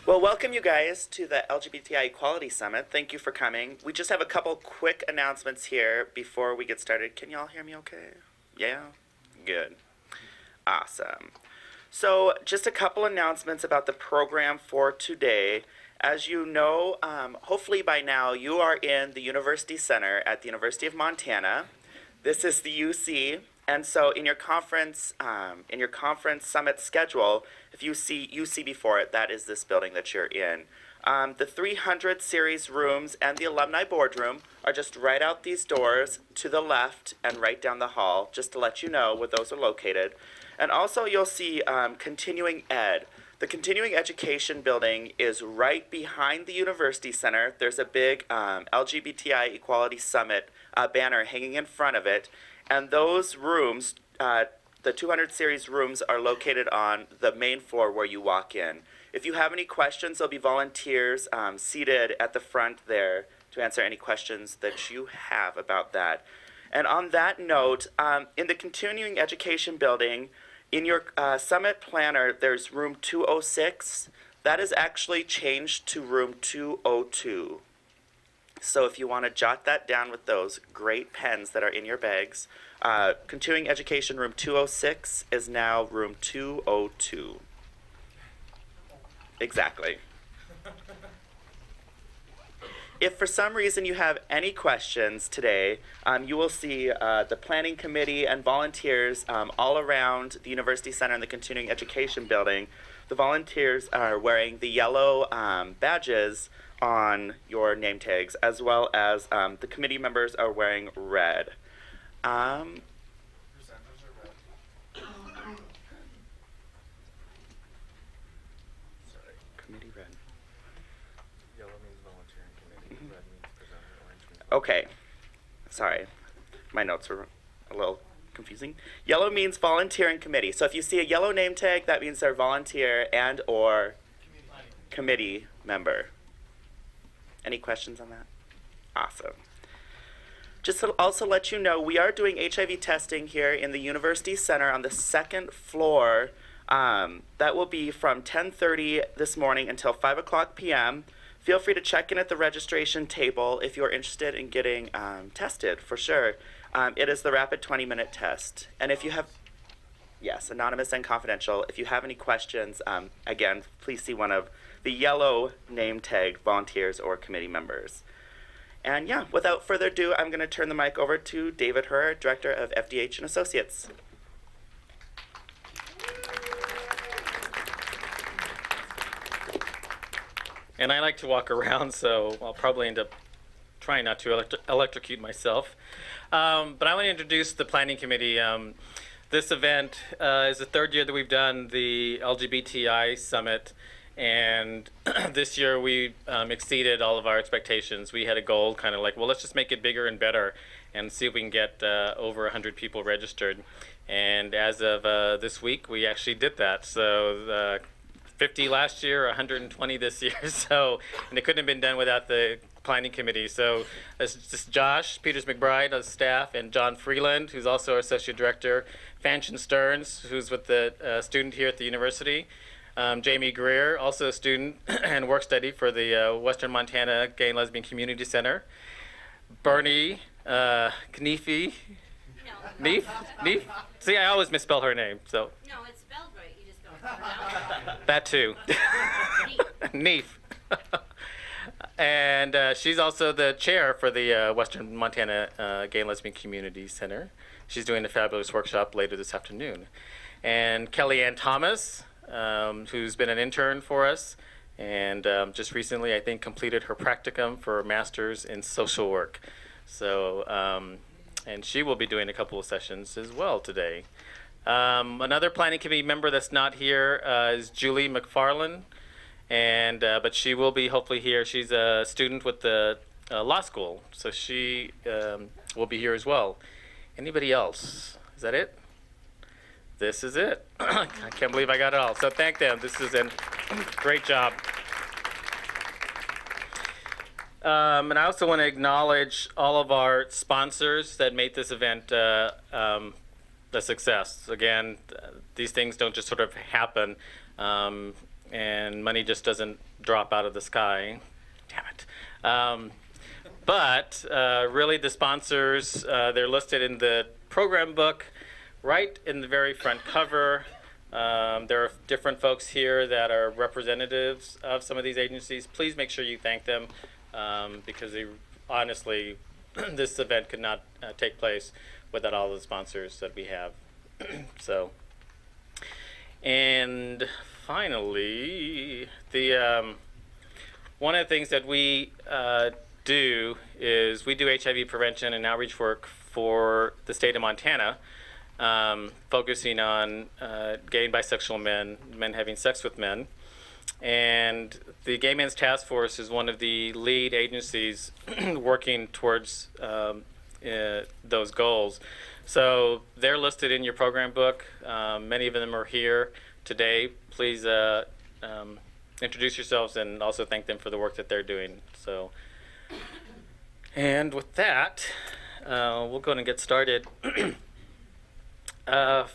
Well, welcome you guys to the LGBTI Equality Summit. Thank you for coming. We just have a couple quick announcements here before we get started. Can y'all hear me okay? Yeah? Good. Awesome. So, just a couple announcements about the program for today. As you know, hopefully by now, you are in the University Center at the University of Montana. This is the UC. And so in your conference summit schedule, if you see UC before it, that is this building that you're in. The 300 series rooms and the alumni boardroom are just right out these doors to the left and right down the hall, just to let you know where those are located. And also you'll see continuing ed. The continuing education building is right behind the University Center. There's a big LGBTI Equality Summit banner hanging in front of it. And those rooms, the 200 series rooms, are located on the main floor where you walk in. If you have any questions, there'll be volunteers seated at the front there to answer any questions that you have about that. And on that note, in the continuing education building, in your summit planner, there's room 206. That is actually changed to room 202. So if you want to jot that down with those great pens that are in your bags, continuing education room 206 is now room 202. Exactly. If for some reason you have any questions today, you will see the planning committee and volunteers all around the University Center and the continuing education building. The volunteers are wearing the yellow badges on your name tags, as well as the committee members are wearing red. Presenters are red. Sorry, committee red. Yellow means volunteering committee. Red means presenter. Orange means Okay, sorry, my notes were a little confusing. Yellow means volunteering committee. So if you see a yellow name tag, that means they're volunteer and or committee member. Any questions on that? Awesome. Just to also let you know, we are doing HIV testing here in the University Center on the second floor. That will be from 10:30 this morning until 5 o'clock p.m. Feel free to check in at the registration table if you're interested in getting tested, for sure. It is the rapid 20-minute test. And if you have, yes, anonymous and confidential. If you have any questions, again, please see one of the yellow name tag volunteers or committee members. And yeah, without further ado, I'm going to turn the mic over to David Herr, Director of FDH and Associates. And I like to walk around, so I'll probably end up trying not to electrocute myself. But I want to introduce the planning committee. This event is the third year that we've done the LGBTI Summit. And this year we exceeded all of our expectations. We had a goal kind of like, well, let's just make it bigger and better and see if we can get over 100 people registered. And as of this week, we actually did that. So 50 last year, 120 this year. So, and it couldn't have been done without the planning committee. So this is Josh Peters McBride, our staff, and John Freeland, who's also our associate director, Fanchon Stearns, who's with the student here at the university. Jamie Greer, also a student and work study for the Western Montana Gay and Lesbian Community Center. Bernie Kniefe. No. Neef? See, I always misspell her name, so. No, it's spelled right. You just don't spell it out. That too. Neef. And she's also the chair for the Western Montana Gay and Lesbian Community Center. She's doing a fabulous workshop later this afternoon. And Kellyanne Thomas, who's been an intern for us, and just recently, I think, completed her practicum for a master's in social work. So, and she will be doing a couple of sessions as well today. Another planning committee member that's not here is Julie McFarland, and but she will be hopefully here. She's a student with the law school, so she will be here as well. Anybody else? Is that it? This is it. I can't believe I got it all. So thank them. This is a great job. And I also want to acknowledge all of our sponsors that made this event a success. Again, these things don't just sort of happen. and money just doesn't drop out of the sky. Damn it. But really, the sponsors, they're listed in the program book, right in the very front cover. There are different folks here that are representatives of some of these agencies. Please make sure you thank them because they, honestly, this event could not take place without all the sponsors that we have. So, and finally, the one of the things that we do is we do HIV prevention and outreach work for the state of Montana, focusing on gay and bisexual men having sex with men. And the Gay Men's Task Force is one of the lead agencies working towards those goals. So they're listed in your program book. Many of them are here today. Please introduce yourselves and also thank them for the work that they're doing. So, and with that, we'll go ahead and get started.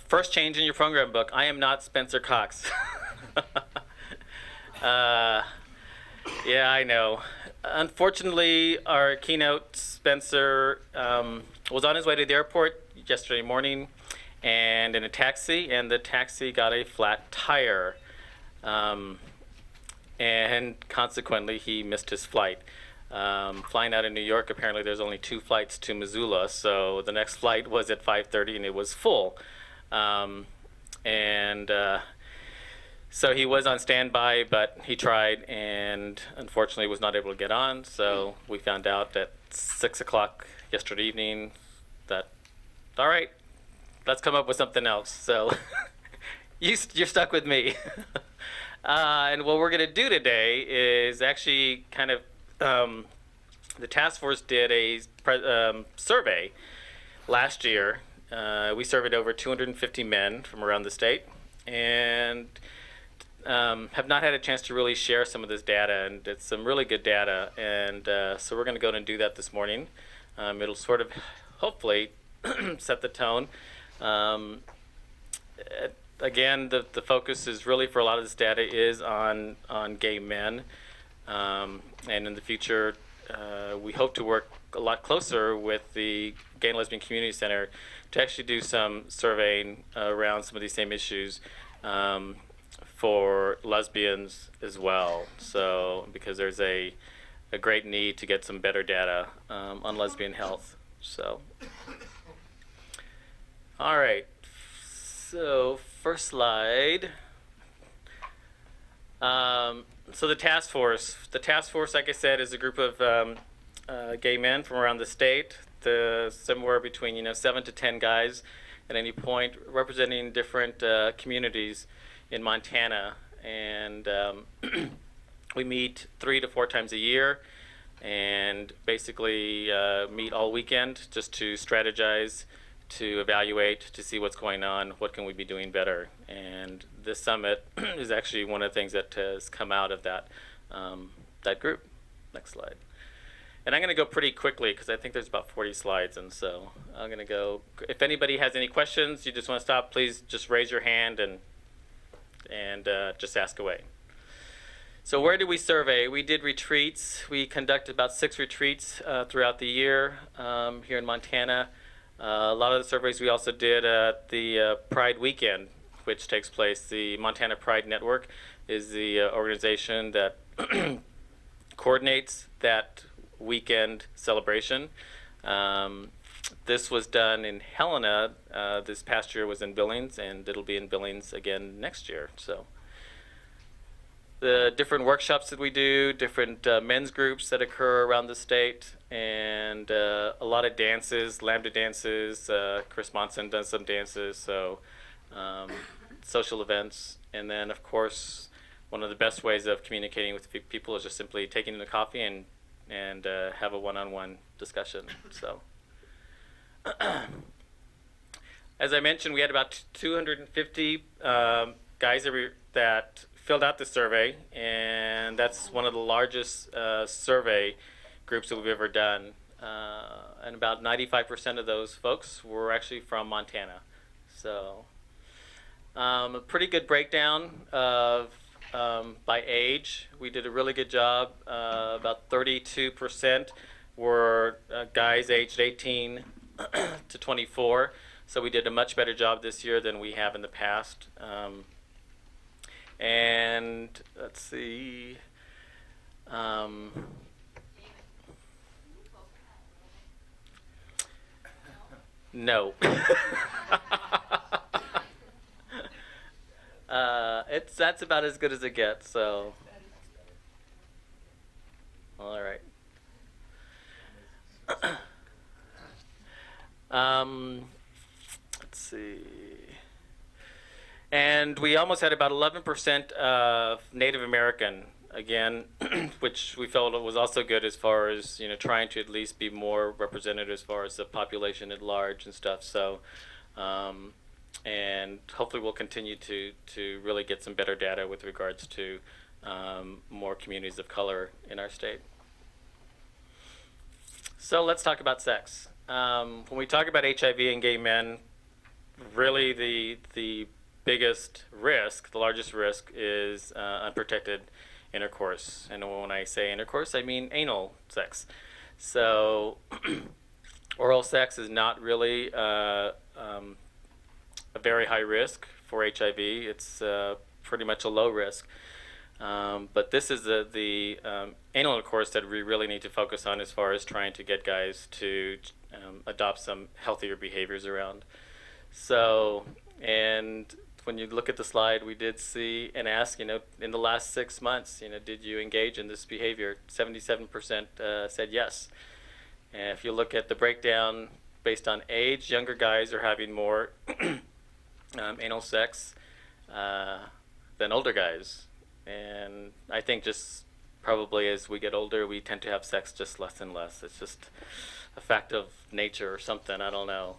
First change in your program book. I am not Spencer Cox. Yeah, I know. Unfortunately, our keynote, Spencer, was on his way to the airport yesterday morning and in a taxi, and the taxi got a flat tire. And consequently, he missed his flight. Flying out of New York, apparently there's only 2 flights to Missoula, so the next flight was at 5:30 and it was full. So he was on standby, but he tried and unfortunately was not able to get on. So we found out at 6 o'clock yesterday evening that, all right, let's come up with something else. So you're stuck with me. And what we're going to do today is actually kind of, the task force did a survey last year. We surveyed over 250 men from around the state, and have not had a chance to really share some of this data, and it's some really good data, and so we're going to go and do that this morning. It'll sort of hopefully set the tone. Again, the focus is really for a lot of this data is on gay men, and in the future we hope to work a lot closer with the Gay and Lesbian Community Center to actually do some surveying around some of these same issues for lesbians as well. So because there's a great need to get some better data on lesbian health. So, all right. So first slide. So the task force. The task force, like I said, is a group of gay men from around the state. Somewhere between 7 to 10 guys at any point, representing different communities in Montana, and we meet 3 to 4 times a year, and basically meet all weekend just to strategize, to evaluate, to see what's going on, what can we be doing better. And this summit is actually one of the things that has come out of that that group. Next slide. And I'm going to go pretty quickly because I think there's about 40 slides, and so I'm going to go. If anybody has any questions, you just want to stop, please just raise your hand and just ask away. So where did we survey? We did retreats. We conducted about 6 retreats throughout the year here in Montana. A lot of the surveys we also did at the Pride Weekend, which takes place. The Montana Pride Network is the organization that coordinates that weekend celebration. This was done in Helena. This past year was in Billings, and it'll be in Billings again next year. So the different workshops that we do, different men's groups that occur around the state, and a lot of dances, lambda dances. Chris Monson does some dances, so social events. And then, of course, one of the best ways of communicating with people is just simply taking them a coffee and have a one-on-one discussion. So, as I mentioned, we had about 250 guys that filled out the survey, and that's one of the largest survey groups that we've ever done. And about 95% of those folks were actually from Montana. So, a pretty good breakdown of by age, we did a really good job. About 32% were guys aged 18 to 24. So we did a much better job this year than we have in the past. And let's see. No. That's about as good as it gets. So, all right. Let's see. And we almost had about 11% of Native American again, which we felt was also good as far as trying to at least be more represented as far as the population at large and stuff. So, and hopefully we'll continue to really get some better data with regards to more communities of color in our state. So let's talk about sex. When we talk about HIV and gay men, really the biggest risk, the largest risk, is unprotected intercourse. And when I say intercourse, I mean anal sex. So oral sex is not really a very high risk for HIV. It's pretty much a low risk. But this is the anal intercourse that we really need to focus on as far as trying to get guys to adopt some healthier behaviors around. So, and when you look at the slide, we did see and ask, in the last 6 months, did you engage in this behavior? 77% said yes. And if you look at the breakdown based on age, younger guys are having more anal sex than older guys. And I think just probably as we get older, we tend to have sex just less and less. It's just a fact of nature or something, I don't know.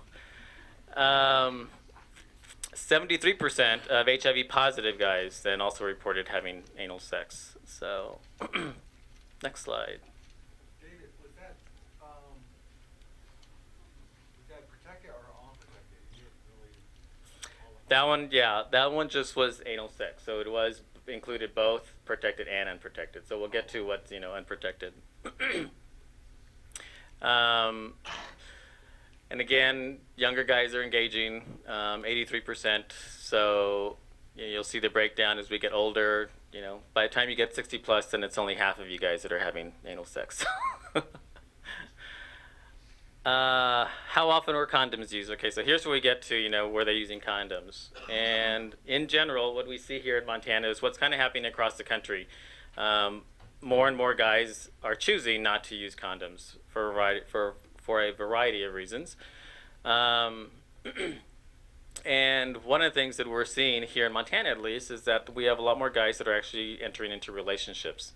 73% of HIV positive guys then also reported having anal sex. So, next slide. David, was that protected or unprotected? You didn't really That one, yeah, that one just was anal sex. So it was included both protected and unprotected. So we'll get to what's unprotected. And again, younger guys are engaging, 83%. So you'll see the breakdown as we get older. By the time you get 60 plus, then it's only half of you guys that are having anal sex. How often were condoms used? Okay, so here's where we get to, were they using condoms? And in general, what we see here in Montana is what's kind of happening across the country. More and more guys are choosing not to use condoms for a variety of reasons. And one of the things that we're seeing here in Montana, at least, is that we have a lot more guys that are actually entering into relationships.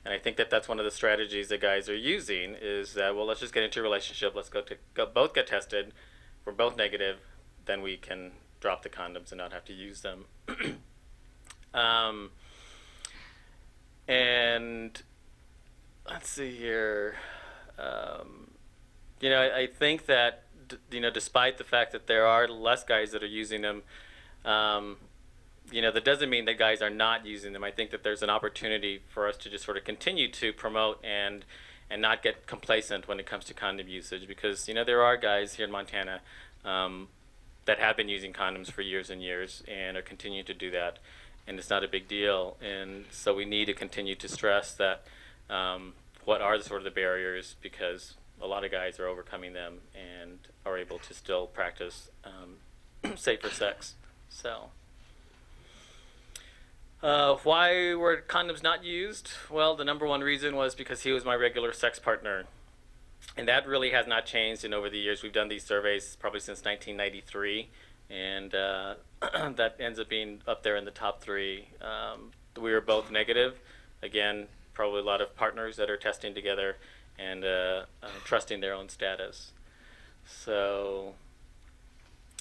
And I think that that's one of the strategies that guys are using is that, well, let's just get into a relationship. Let's both get tested. If we're both negative, then we can drop the condoms and not have to use them. And let's see here. I think that, despite the fact that there are less guys that are using them, that doesn't mean that guys are not using them. I think that there's an opportunity for us to just sort of continue to promote and not get complacent when it comes to condom usage, because there are guys here in Montana that have been using condoms for years and years and are continuing to do that, and it's not a big deal. And so we need to continue to stress that what are the barriers, because a lot of guys are overcoming them and are able to still practice safer sex. So. Why were condoms not used? Well, the number one reason was because he was my regular sex partner. And that really has not changed over the years. We've done these surveys probably since 1993, and that ends up being up there in the top 3. We were both negative. Again, probably a lot of partners that are testing together and trusting their own status. So,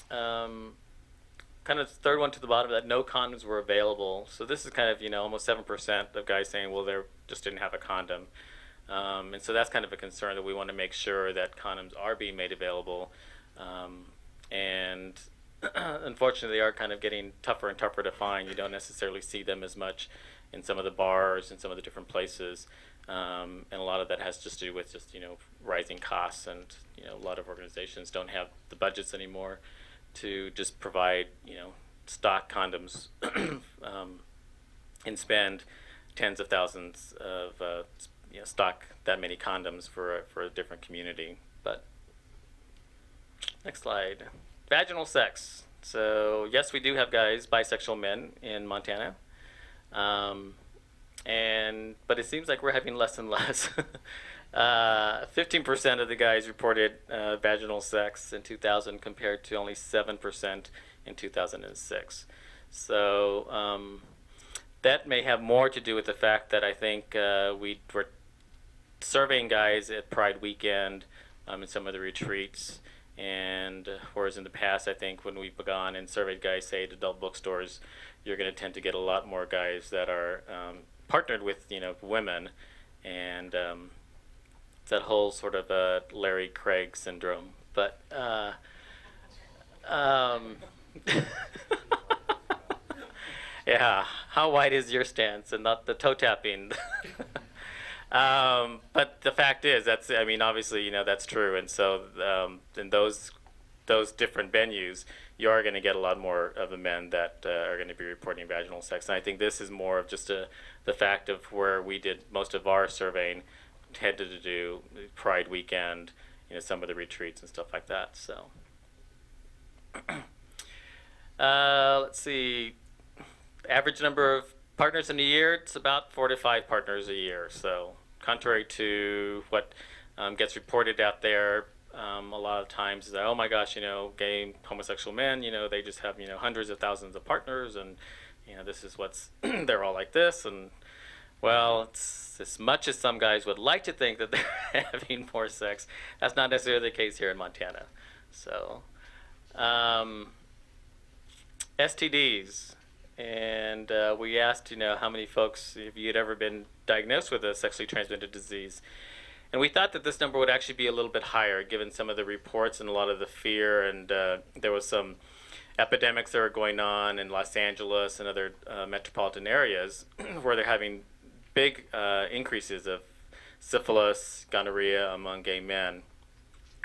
kind of the third one to the bottom, that no condoms were available. So this is kind of, almost 7% of guys saying, well, they just didn't have a condom. And so that's kind of a concern, that we want to make sure that condoms are being made available. And unfortunately, they are kind of getting tougher and tougher to find. You don't necessarily see them as much in some of the bars and some of the different places. And a lot of that has just to do with just, rising costs, and, a lot of organizations don't have the budgets anymore to just provide, stock condoms and spend tens of thousands of, stock that many condoms for a different community. But next slide. Vaginal sex. So yes, we do have guys, bisexual men in Montana. But it seems like we're having less and less. 15% of the guys reported vaginal sex in 2000 compared to only 7% in 2006. So that may have more to do with the fact that I think we were surveying guys at Pride Weekend in some of the retreats. And whereas in the past, I think when we've gone and surveyed guys, say, at adult bookstores, you're going to tend to get a lot more guys that are partnered with, women, and it's that whole sort of Larry Craig syndrome. But yeah, how wide is your stance, and not the toe tapping? But the fact is, obviously, that's true. And so in those different venues, you are going to get a lot more of the men that are going to be reporting vaginal sex. And I think this is more of just the fact of where we did most of our surveying, had to do Pride Weekend, some of the retreats and stuff like that. So let's see, average number of partners in a year, it's about 4 to 5 partners a year. So contrary to what gets reported out there, a lot of times is that, oh my gosh, gay homosexual men, they just have, hundreds of thousands of partners, and, this is what's, they're all like this. And well, it's as much as some guys would like to think that they're having more sex, that's not necessarily the case here in Montana. So STDs. And we asked, how many folks, if you had ever been diagnosed with a sexually transmitted disease. And we thought that this number would actually be a little bit higher, given some of the reports and a lot of the fear. And there was some epidemics that were going on in Los Angeles and other metropolitan areas where they're having big increases of syphilis, gonorrhea among gay men.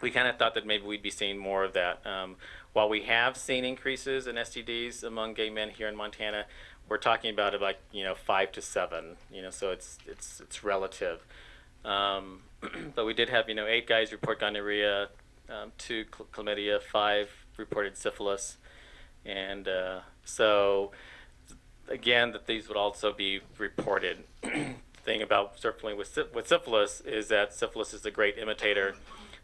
We kind of thought that maybe we'd be seeing more of that. While we have seen increases in STDs among gay men here in Montana, we're talking about 5 to 7. So it's relative. But we did have 8 guys report gonorrhea, 2 chlamydia, 5 reported syphilis, and so again, that these would also be reported. The thing about certainly with syphilis is that syphilis is a great imitator.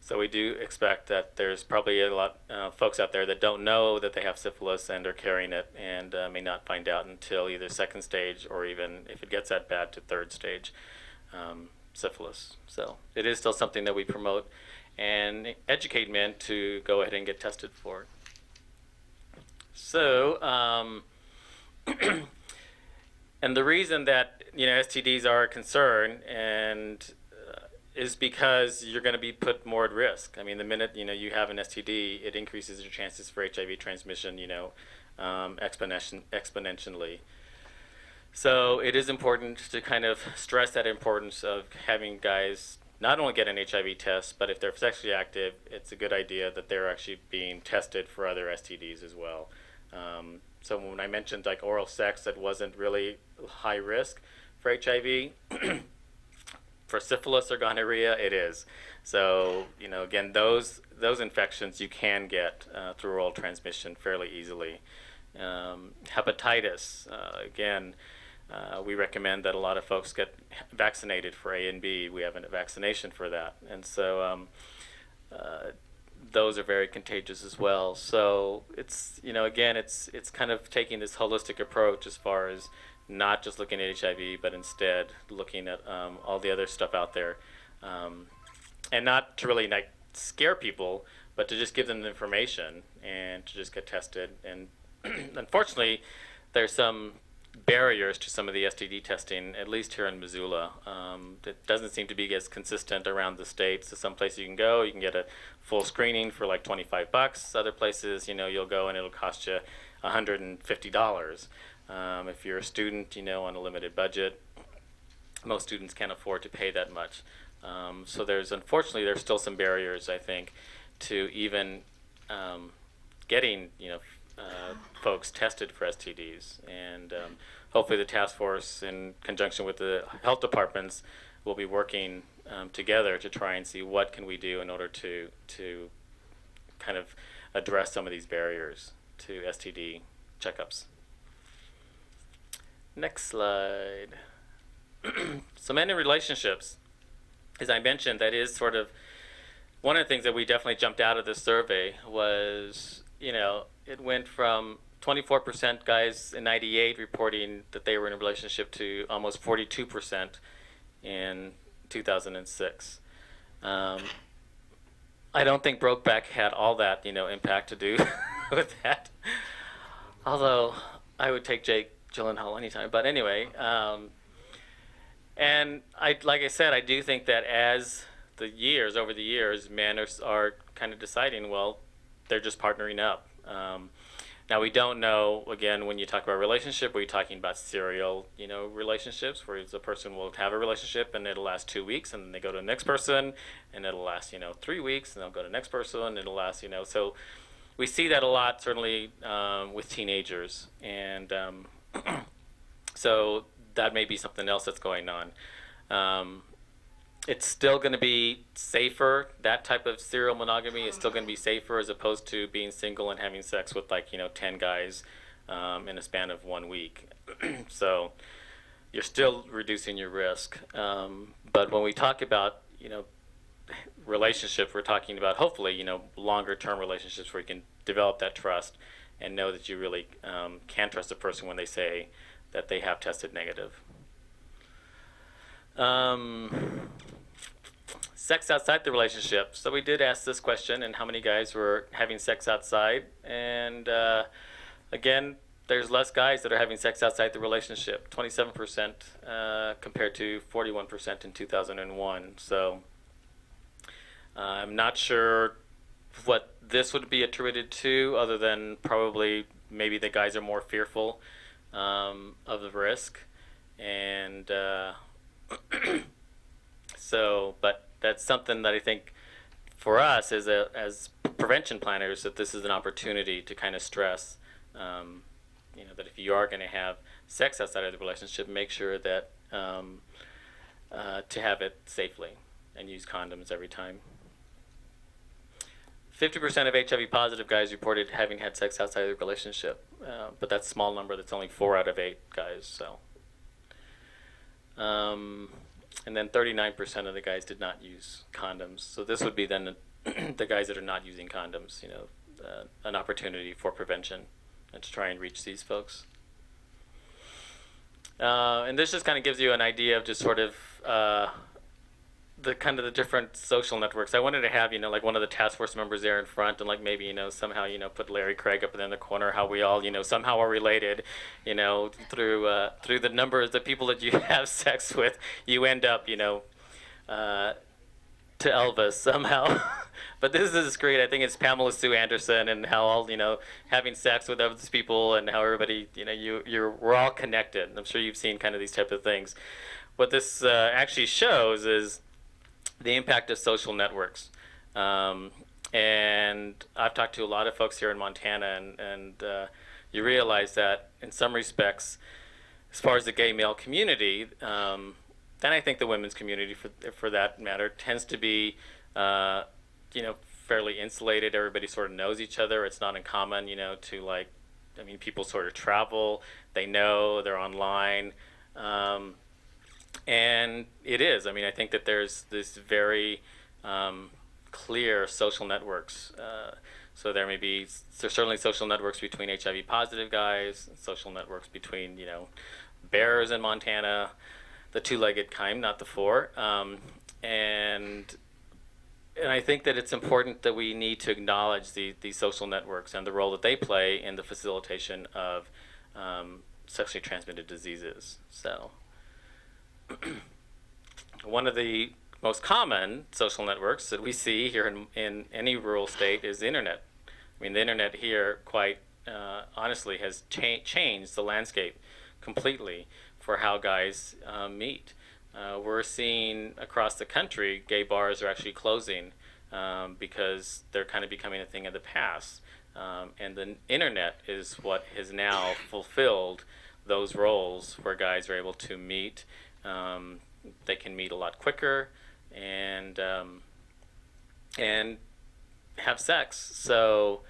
So we do expect that there's probably a lot of folks out there that don't know that they have syphilis and are carrying it, and may not find out until either 2nd stage, or even if it gets that bad, to 3rd stage syphilis. So it is still something that we promote and educate men to go ahead and get tested for. So and the reason that STDs are a concern and is because you're going to be put more at risk. I mean, the minute you have an STD, it increases your chances for HIV transmission, exponentially. So it is important to kind of stress that importance of having guys not only get an HIV test, but if they're sexually active, it's a good idea that they're actually being tested for other STDs as well. So when I mentioned like oral sex, that wasn't really high risk for HIV. For syphilis or gonorrhea, it is. So, again, those infections you can get through oral transmission fairly easily. Hepatitis, again, we recommend that a lot of folks get vaccinated for A and B. We have a vaccination for that. And so those are very contagious as well. So it's, again, it's kind of taking this holistic approach as far as not just looking at HIV, but instead looking at all the other stuff out there. And not to really scare people, but to just give them the information and to just get tested. And unfortunately, there's some barriers to some of the STD testing, at least here in Missoula. It doesn't seem to be as consistent around the state. So some places you can go, you can get a full screening for like $25. Other places, you'll go and it'll cost you $150. If you're a student, on a limited budget, most students can't afford to pay that much. So unfortunately, there's still some barriers, I think, to even getting, folks tested for STDs. And hopefully the task force, in conjunction with the health departments, will be working together to try and see what can we do in order to kind of address some of these barriers to STD checkups. Next slide. So men in relationships, as I mentioned, that is sort of one of the things that we definitely jumped out of this survey was, it went from 24% guys in 98 reporting that they were in a relationship to almost 42% in 2006. I don't think Brokeback had all that, impact to do with that. Although I would take Jake Gyllenhaal anytime. But anyway, and like I said, I do think that as over the years, men are kind of deciding, well, they're just partnering up. Now, we don't know, again, when you talk about relationship, are you talking about serial, relationships, where the person will have a relationship and it'll last 2 weeks, and then they go to the next person, and it'll last, 3 weeks, and they'll go to the next person, and it'll last, so we see that a lot, certainly with teenagers, and so that may be something else that's going on. It's still going to be safer. That type of serial monogamy is still going to be safer as opposed to being single and having sex with 10 guys in a span of 1 week. So you're still reducing your risk. But when we talk about, relationships, we're talking about hopefully, longer term relationships where you can develop that trust and know that you really can trust a person when they say that they have tested negative. Sex outside the relationship. So we did ask this question, and how many guys were having sex outside? And again, there's less guys that are having sex outside the relationship, 27% compared to 41% in 2001. So I'm not sure what this would be attributed to, other than probably maybe the guys are more fearful of the risk. And so, but that's something that I think for us as prevention planners, that this is an opportunity to kind of stress, that if you are going to have sex outside of the relationship, make sure that to have it safely and use condoms every time. 50% of HIV positive guys reported having had sex outside of the relationship, but that's a small number. That's only 4 out of 8 guys. So. And then 39% of the guys did not use condoms. So this would be then the guys that are not using condoms, an opportunity for prevention and to try and reach these folks. And this just kind of gives you an idea of just sort of the different social networks. I wanted to have, one of the task force members there in front, and maybe, somehow, put Larry Craig up in the corner, how we all, somehow are related, through the numbers, the people that you have sex with, you end up, to Elvis somehow. But this is great. I think it's Pamela Sue Anderson, and how all, having sex with other people, and how everybody, we're all connected. I'm sure you've seen kind of these type of things. What this actually shows is the impact of social networks. And I've talked to a lot of folks here in Montana, and you realize that in some respects, as far as the gay male community, and I think the women's community for that matter, tends to be fairly insulated. Everybody sort of knows each other. It's not uncommon, to people sort of travel, they know, they're online. And it is. I think that there's this very clear social networks. So there's certainly social networks between HIV positive guys, social networks between, bears in Montana, the 2-legged kind, not the 4. And I think that it's important that we need to acknowledge these social networks and the role that they play in the facilitation of sexually transmitted diseases. So one of the most common social networks that we see here in any rural state is the internet. I mean, the internet here quite honestly has changed the landscape completely for how guys meet. We're seeing across the country gay bars are actually closing because they're kind of becoming a thing of the past. And the internet is what has now fulfilled those roles where guys are able to meet. They can meet a lot quicker and have sex. So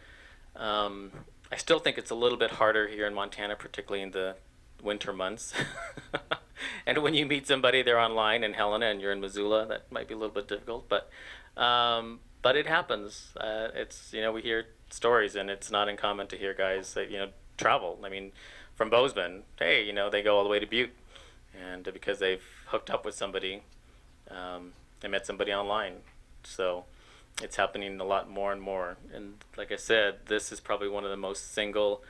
I still think it's a little bit harder here in Montana, particularly in the winter months. And when you meet somebody, they're online in Helena and you're in Missoula, that might be a little bit difficult, but it happens. It's, we hear stories, and it's not uncommon to hear guys that, travel. I mean, from Bozeman, hey, they go all the way to Butte, and because they've hooked up with somebody, they met somebody online. So it's happening a lot more and more. And like I said, this is probably one of the most single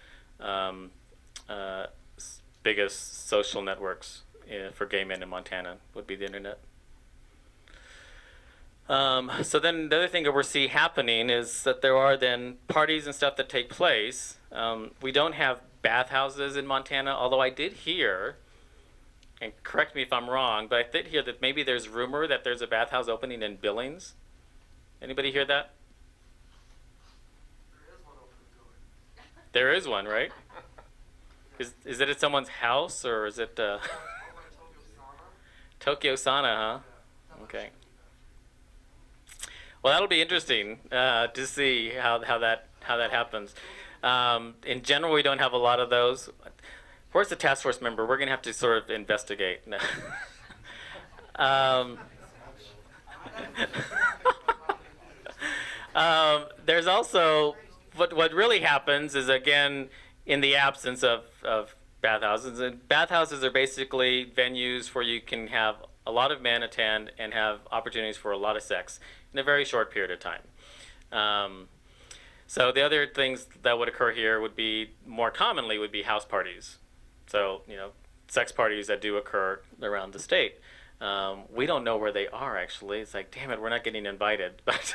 biggest social networks for gay men in Montana would be the internet. So then the other thing that we're seeing happening is that there are then parties and stuff that take place. We don't have bathhouses in Montana, although I did hear, and correct me if I'm wrong, but I did hear that maybe there's rumor that there's a bathhouse opening in Billings. Anybody hear that? There is one open in Billings. There is one, right? Is it at someone's house, or is it Over at Tokyo Tokyo Sauna. Sauna, huh? Yeah. Okay. Well, that'll be interesting to see how that happens. In general, we don't have a lot of those. Where's the task force member? We're gonna have to sort of investigate. There's also what really happens is, again, in the absence of bathhouses. And bathhouses are basically venues where you can have a lot of men attend and have opportunities for a lot of sex in a very short period of time. So the other things that would occur here would be, more commonly, would be house parties. So, sex parties that do occur around the state. We don't know where they are, actually. It's like, damn it, we're not getting invited. But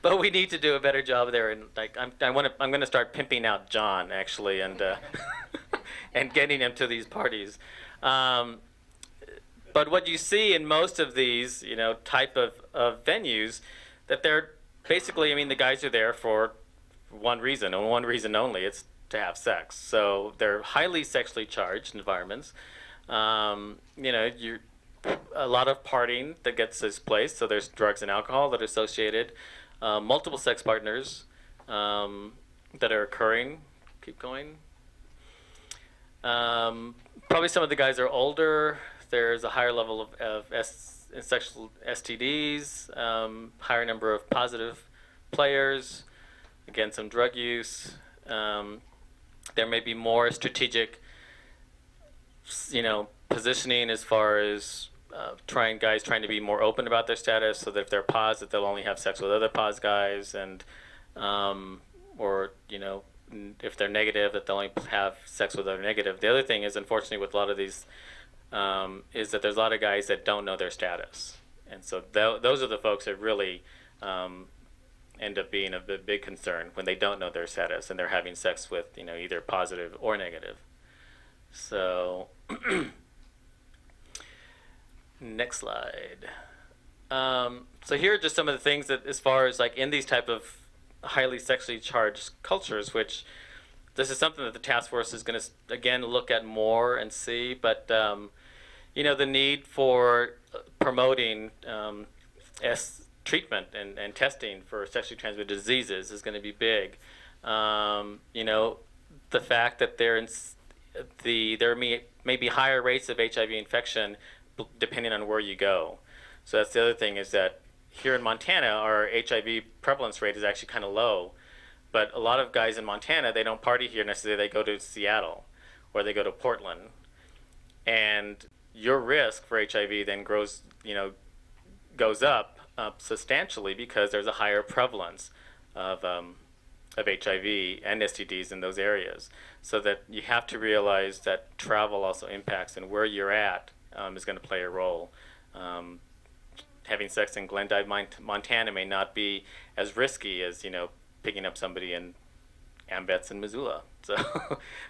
but we need to do a better job there. And like, I'm going to start pimping out John, actually, and and getting him to these parties. But what you see in most of these, type of venues, that they're basically, the guys are there for one reason, and one reason only. It's to have sex. So they're highly sexually charged environments. You're a lot of partying that gets this place. So there's drugs and alcohol that are associated. Multiple sex partners that are occurring. Keep going. Probably some of the guys are older. There's a higher level of sexual STDs, higher number of positive players, again, some drug use. There may be more strategic, positioning as far as guys trying to be more open about their status, so that if they're pos, that they'll only have sex with other pos guys, and or if they're negative, that they'll only have sex with other negative. The other thing is, unfortunately, with a lot of these, is that there's a lot of guys that don't know their status, and so those are the folks that really end up being a big concern when they don't know their status and they're having sex with either positive or negative. So next slide. So here are just some of the things that, as far as like in these type of highly sexually charged cultures, which this is something that the task force is going to again look at more and see, but the need for promoting treatment and testing for sexually transmitted diseases is going to be big. The fact that there may be higher rates of HIV infection depending on where you go. So that's the other thing, is that here in Montana, our HIV prevalence rate is actually kind of low. But a lot of guys in Montana, they don't party here necessarily. They go to Seattle or they go to Portland. And your risk for HIV then goes up substantially because there's a higher prevalence of of HIV and STDs in those areas. So that you have to realize that travel also impacts, and where you're at is going to play a role. Having sex in Glendive, Montana may not be as risky as, picking up somebody in Ambets in Missoula. So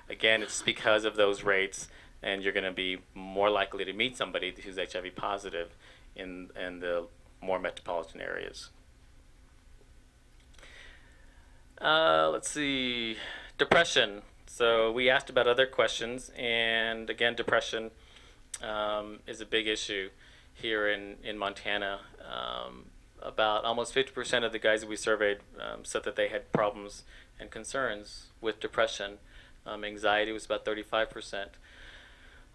again, it's because of those rates, and you're going to be more likely to meet somebody who's HIV positive in the more metropolitan areas. Let's see, depression. So we asked about other questions, and again, depression is a big issue here in Montana. About almost 50% of the guys that we surveyed said that they had problems and concerns with depression. Anxiety was about 35%.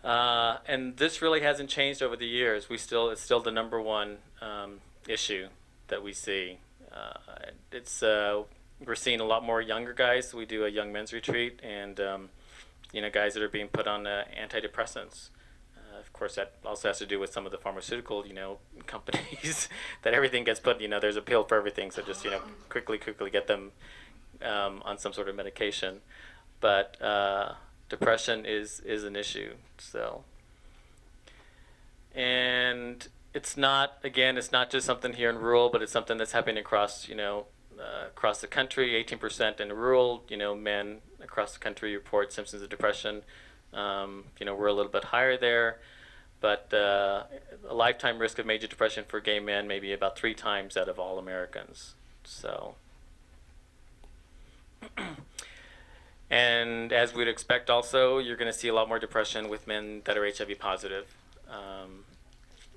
And this really hasn't changed over the years. It's still the number one issue that we see. We're seeing a lot more younger guys. We do a young men's retreat, and guys that are being put on antidepressants. Of course, that also has to do with some of the pharmaceutical, companies that everything gets put. There's a pill for everything, so just quickly get them on some sort of medication. But depression is an issue. So, and it's not just something here in rural, but it's something that's happening across across the country. 18% in rural, men across the country report symptoms of depression. We're a little bit higher there, but a lifetime risk of major depression for gay men may be about 3 times that of all Americans. So, and as we'd expect also, you're going to see a lot more depression with men that are HIV positive.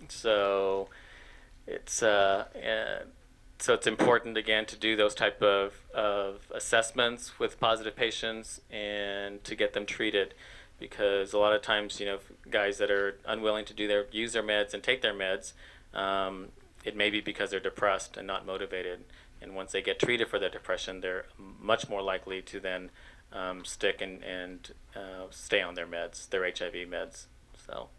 So it's important, again, to do those type of assessments with positive patients and to get them treated, because a lot of times, guys that are unwilling to use their meds and take their meds, it may be because they're depressed and not motivated. And once they get treated for their depression, they're much more likely to then stick and stay on their meds, their HIV meds. So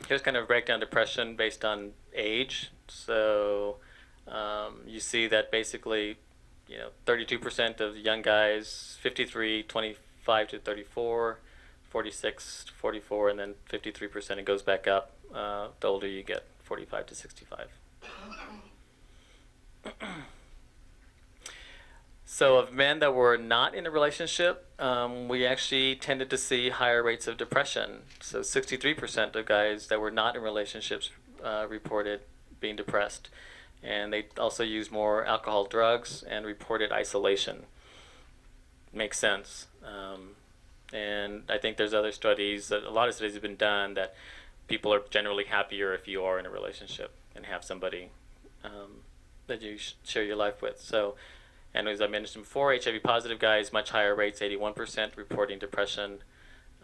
here's kind of a breakdown of depression based on age. So you see that basically, 32% of young guys, 53, 25 to 34, 46 to 44, and then 53%, it goes back up the older you get, 45 to 65. So of men that were not in a relationship, we actually tended to see higher rates of depression. So 63% of guys that were not in relationships reported being depressed. And they also used more alcohol, drugs, and reported isolation. Makes sense. And I think there's other studies, a lot of studies have been done that people are generally happier if you are in a relationship and have somebody that you share your life with. So, and as I mentioned before, HIV positive guys, much higher rates, 81% reporting depression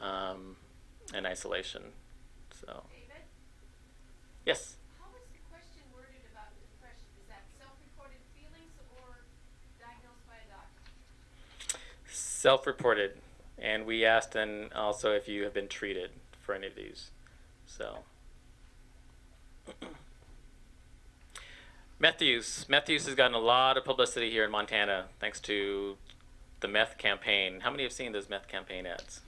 and isolation. So, David? yes? How was the question worded about depression? Is that self-reported feelings or diagnosed by a doctor? Self-reported. And we asked then also if you have been treated for any of these. So, meth use. Meth use has gotten a lot of publicity here in Montana thanks to the meth campaign. How many have seen those meth campaign ads?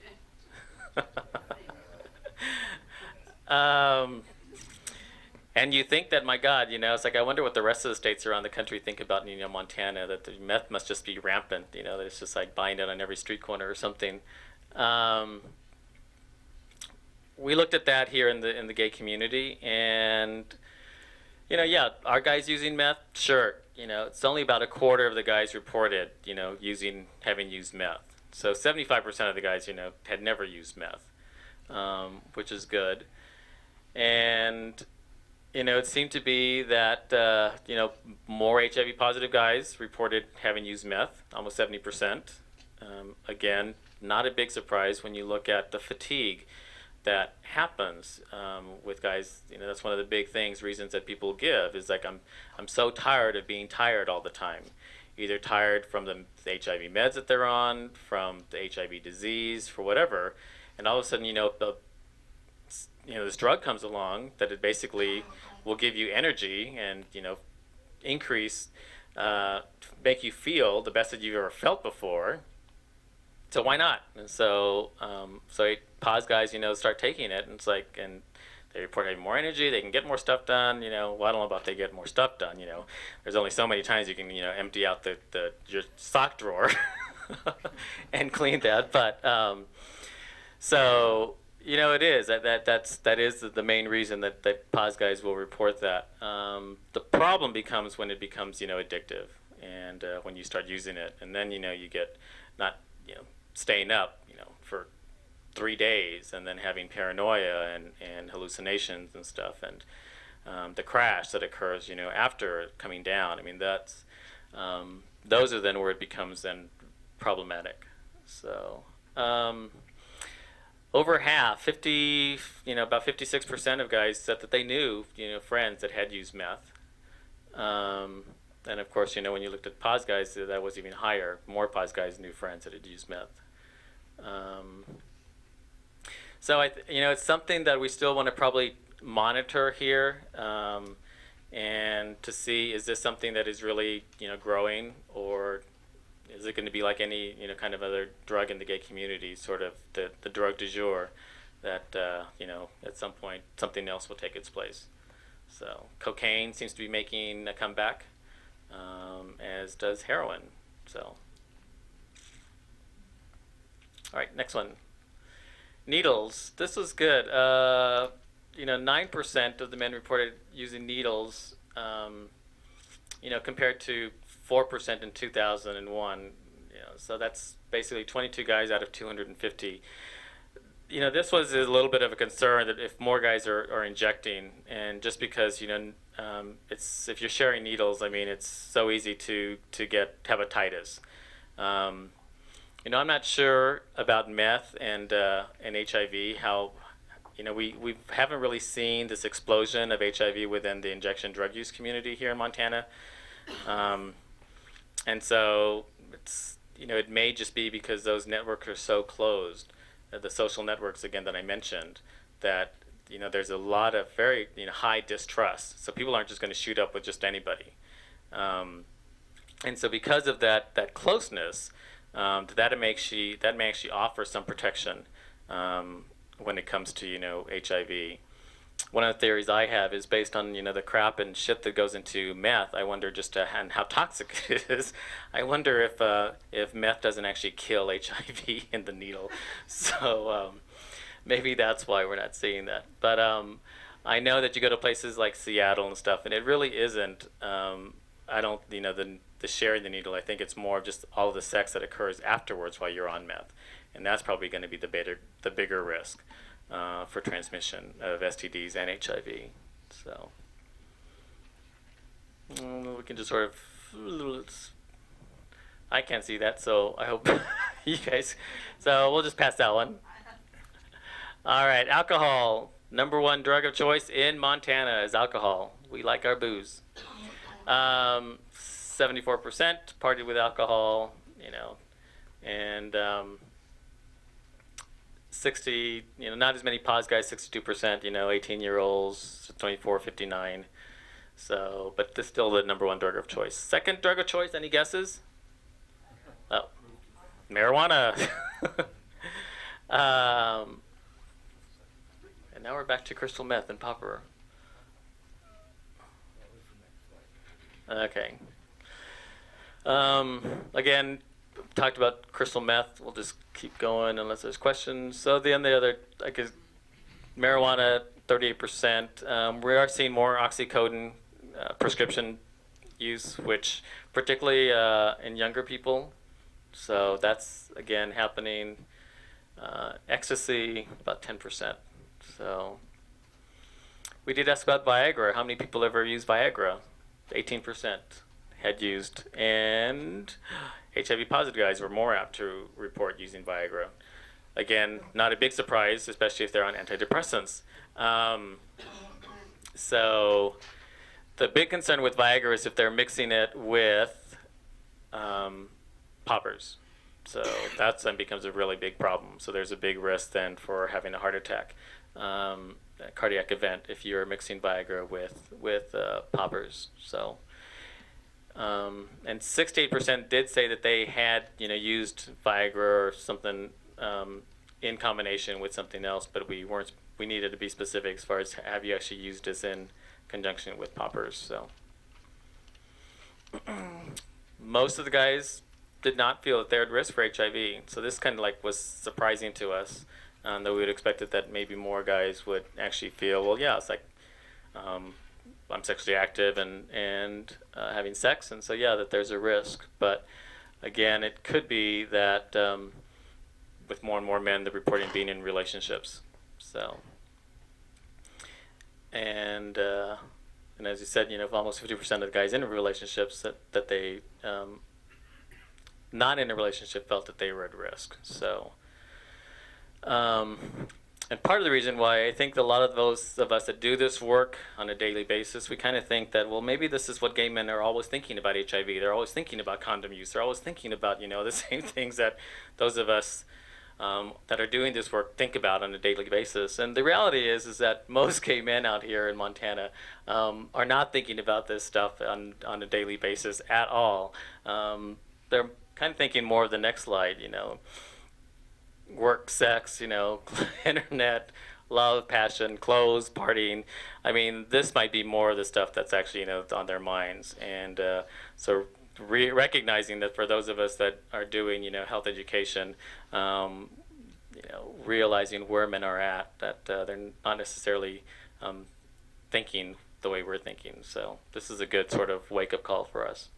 And you think that, my God, it's like I wonder what the rest of the states around the country think about, Montana, that the meth must just be rampant, that it's just like buying it on every street corner or something. We looked at that here in the gay community, and yeah, are guys using meth? Sure. It's only about a quarter of the guys reported, having used meth. So 75% of the guys, had never used meth, which is good. And it seemed to be that, more HIV positive guys reported having used meth, almost 70%. Again, not a big surprise when you look at the fatigue that happens with guys. That's one of the big reasons that people give is like, I'm so tired of being tired all the time. Either tired from the HIV meds that they're on, from the HIV disease, for whatever. And all of a sudden, this drug comes along that it basically will give you energy and, increase make you feel the best that you've ever felt before. So why not? And so, pause guys, start taking it, and it's like, and they report having more energy. They can get more stuff done. Well, I don't know about they get more stuff done. There's only so many times you can, empty out your sock drawer and clean that. But so it is that is the main reason that pause guys will report that. The problem becomes when it becomes addictive, and when you start using it, and then you get not staying up for 3 days, and then having paranoia and hallucinations and stuff, and the crash that occurs after coming down. I mean, that's those are then where it becomes then problematic. So over half, about 56% of guys said that they knew friends that had used meth. And of course, when you looked at pause guys, that was even higher. More pause guys knew friends that had used meth. So it's something that we still want to probably monitor here, and to see, is this something that is really growing, or is it going to be like any kind of other drug in the gay community, sort of the drug du jour, that at some point something else will take its place. So cocaine seems to be making a comeback, as does heroin. So. All right, next one. Needles. This was good. 9% of the men reported using needles, compared to 4% in 2001. So that's basically 22 guys out of 250. This was a little bit of a concern that if more guys are injecting, and just because it's, if you're sharing needles, I mean, it's so easy to get hepatitis. I'm not sure about meth and HIV, how, we haven't really seen this explosion of HIV within the injection drug use community here in Montana. And so it's, it may just be because those networks are so closed, the social networks, again, that I mentioned, that, there's a lot of very, high distrust. So people aren't just going to shoot up with just anybody. And so because of that closeness, that may actually offer some protection when it comes to HIV. One of the theories I have is based on the crap and shit that goes into meth. I wonder just and how toxic it is. I wonder if meth doesn't actually kill HIV in the needle. So maybe that's why we're not seeing that. But I know that you go to places like Seattle and stuff, and it really isn't. I don't, the sharing the needle, I think it's more of just all of the sex that occurs afterwards while you're on meth. And that's probably going to be the bigger risk for transmission of STDs and HIV. So we can just sort of, I can't see that, so I hope you guys, so we'll just pass that one. All right, alcohol. Number one drug of choice in Montana is alcohol. We like our booze. 74% party with alcohol, and 60, not as many pause guys, 62%, 18-year-olds, 24, 59. So, but this is still the number one drug of choice. Second drug of choice, any guesses? Oh, marijuana. And now we're back to crystal meth and popper. Okay. Again, talked about crystal meth. We'll just keep going unless there's questions. So the other, I guess, marijuana, 38%. We are seeing more oxycodone prescription use, which particularly in younger people. So that's, again, happening. Ecstasy, about 10%. So we did ask about Viagra. How many people ever use Viagra? 18% had used. And HIV positive guys were more apt to report using Viagra. Again, not a big surprise, especially if they're on antidepressants. So the big concern with Viagra is if they're mixing it with poppers. So that then becomes a really big problem. So there's a big risk then for having a heart attack, a cardiac event, if you're mixing Viagra with poppers. So And 68% did say that they had, used Viagra or something in combination with something else, but we needed to be specific as far as have you actually used this in conjunction with poppers. So most of the guys did not feel that they're at risk for HIV. So this kind of like was surprising to us, that we would expected that maybe more guys would actually feel, well, yeah, it's like I'm sexually active and having sex, and so yeah, that there's a risk. But again, it could be that with more and more men, they're reporting being in relationships. So and as you said, almost 50% of the guys in relationships that they not in a relationship felt that they were at risk. So and part of the reason why I think a lot of those of us that do this work on a daily basis, we kind of think that, well, maybe this is what gay men are always thinking about HIV. They're always thinking about condom use. They're always thinking about, the same things that those of us that are doing this work think about on a daily basis. And the reality is that most gay men out here in Montana are not thinking about this stuff on a daily basis at all. They're kind of thinking more of the next slide, work, sex, internet, love, passion, clothes, partying. I mean, this might be more of the stuff that's actually, on their minds. And so recognizing that for those of us that are doing, health education, realizing where men are at, that they're not necessarily thinking the way we're thinking. So this is a good sort of wake-up call for us.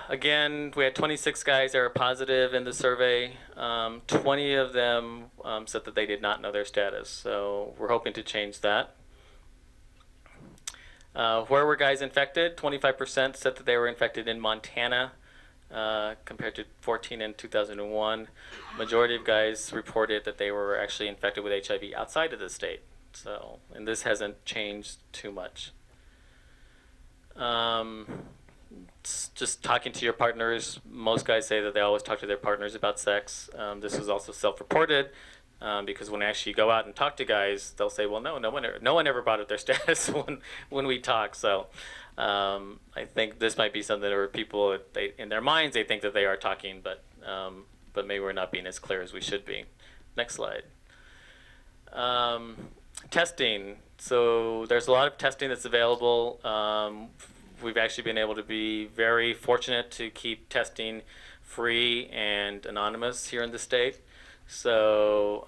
Again, we had 26 guys that were positive in the survey. 20 of them said that they did not know their status. So we're hoping to change that. Where were guys infected? 25% said that they were infected in Montana, compared to 14 in 2001. Majority of guys reported that they were actually infected with HIV outside of the state. So, and this hasn't changed too much. Just talking to your partners, most guys say that they always talk to their partners about sex. This was also self-reported, because when I actually go out and talk to guys, they'll say, well, no one ever brought up their status when we talk. So I think this might be something where people, in their minds, they think that they are talking, but maybe we're not being as clear as we should be. Next slide. Testing. So there's a lot of testing that's available. We've actually been able to be very fortunate to keep testing free and anonymous here in the state. So,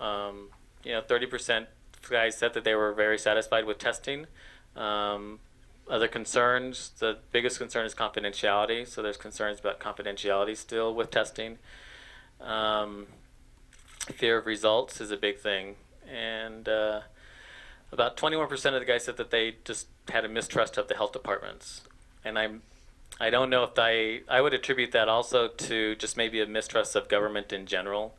30% guys said that they were very satisfied with testing. Other concerns, the biggest concern is confidentiality. So there's concerns about confidentiality still with testing. Fear of results is a big thing. And about 21% of the guys said that they just had a mistrust of the health departments. And I don't know if I would attribute that also to just maybe a mistrust of government in general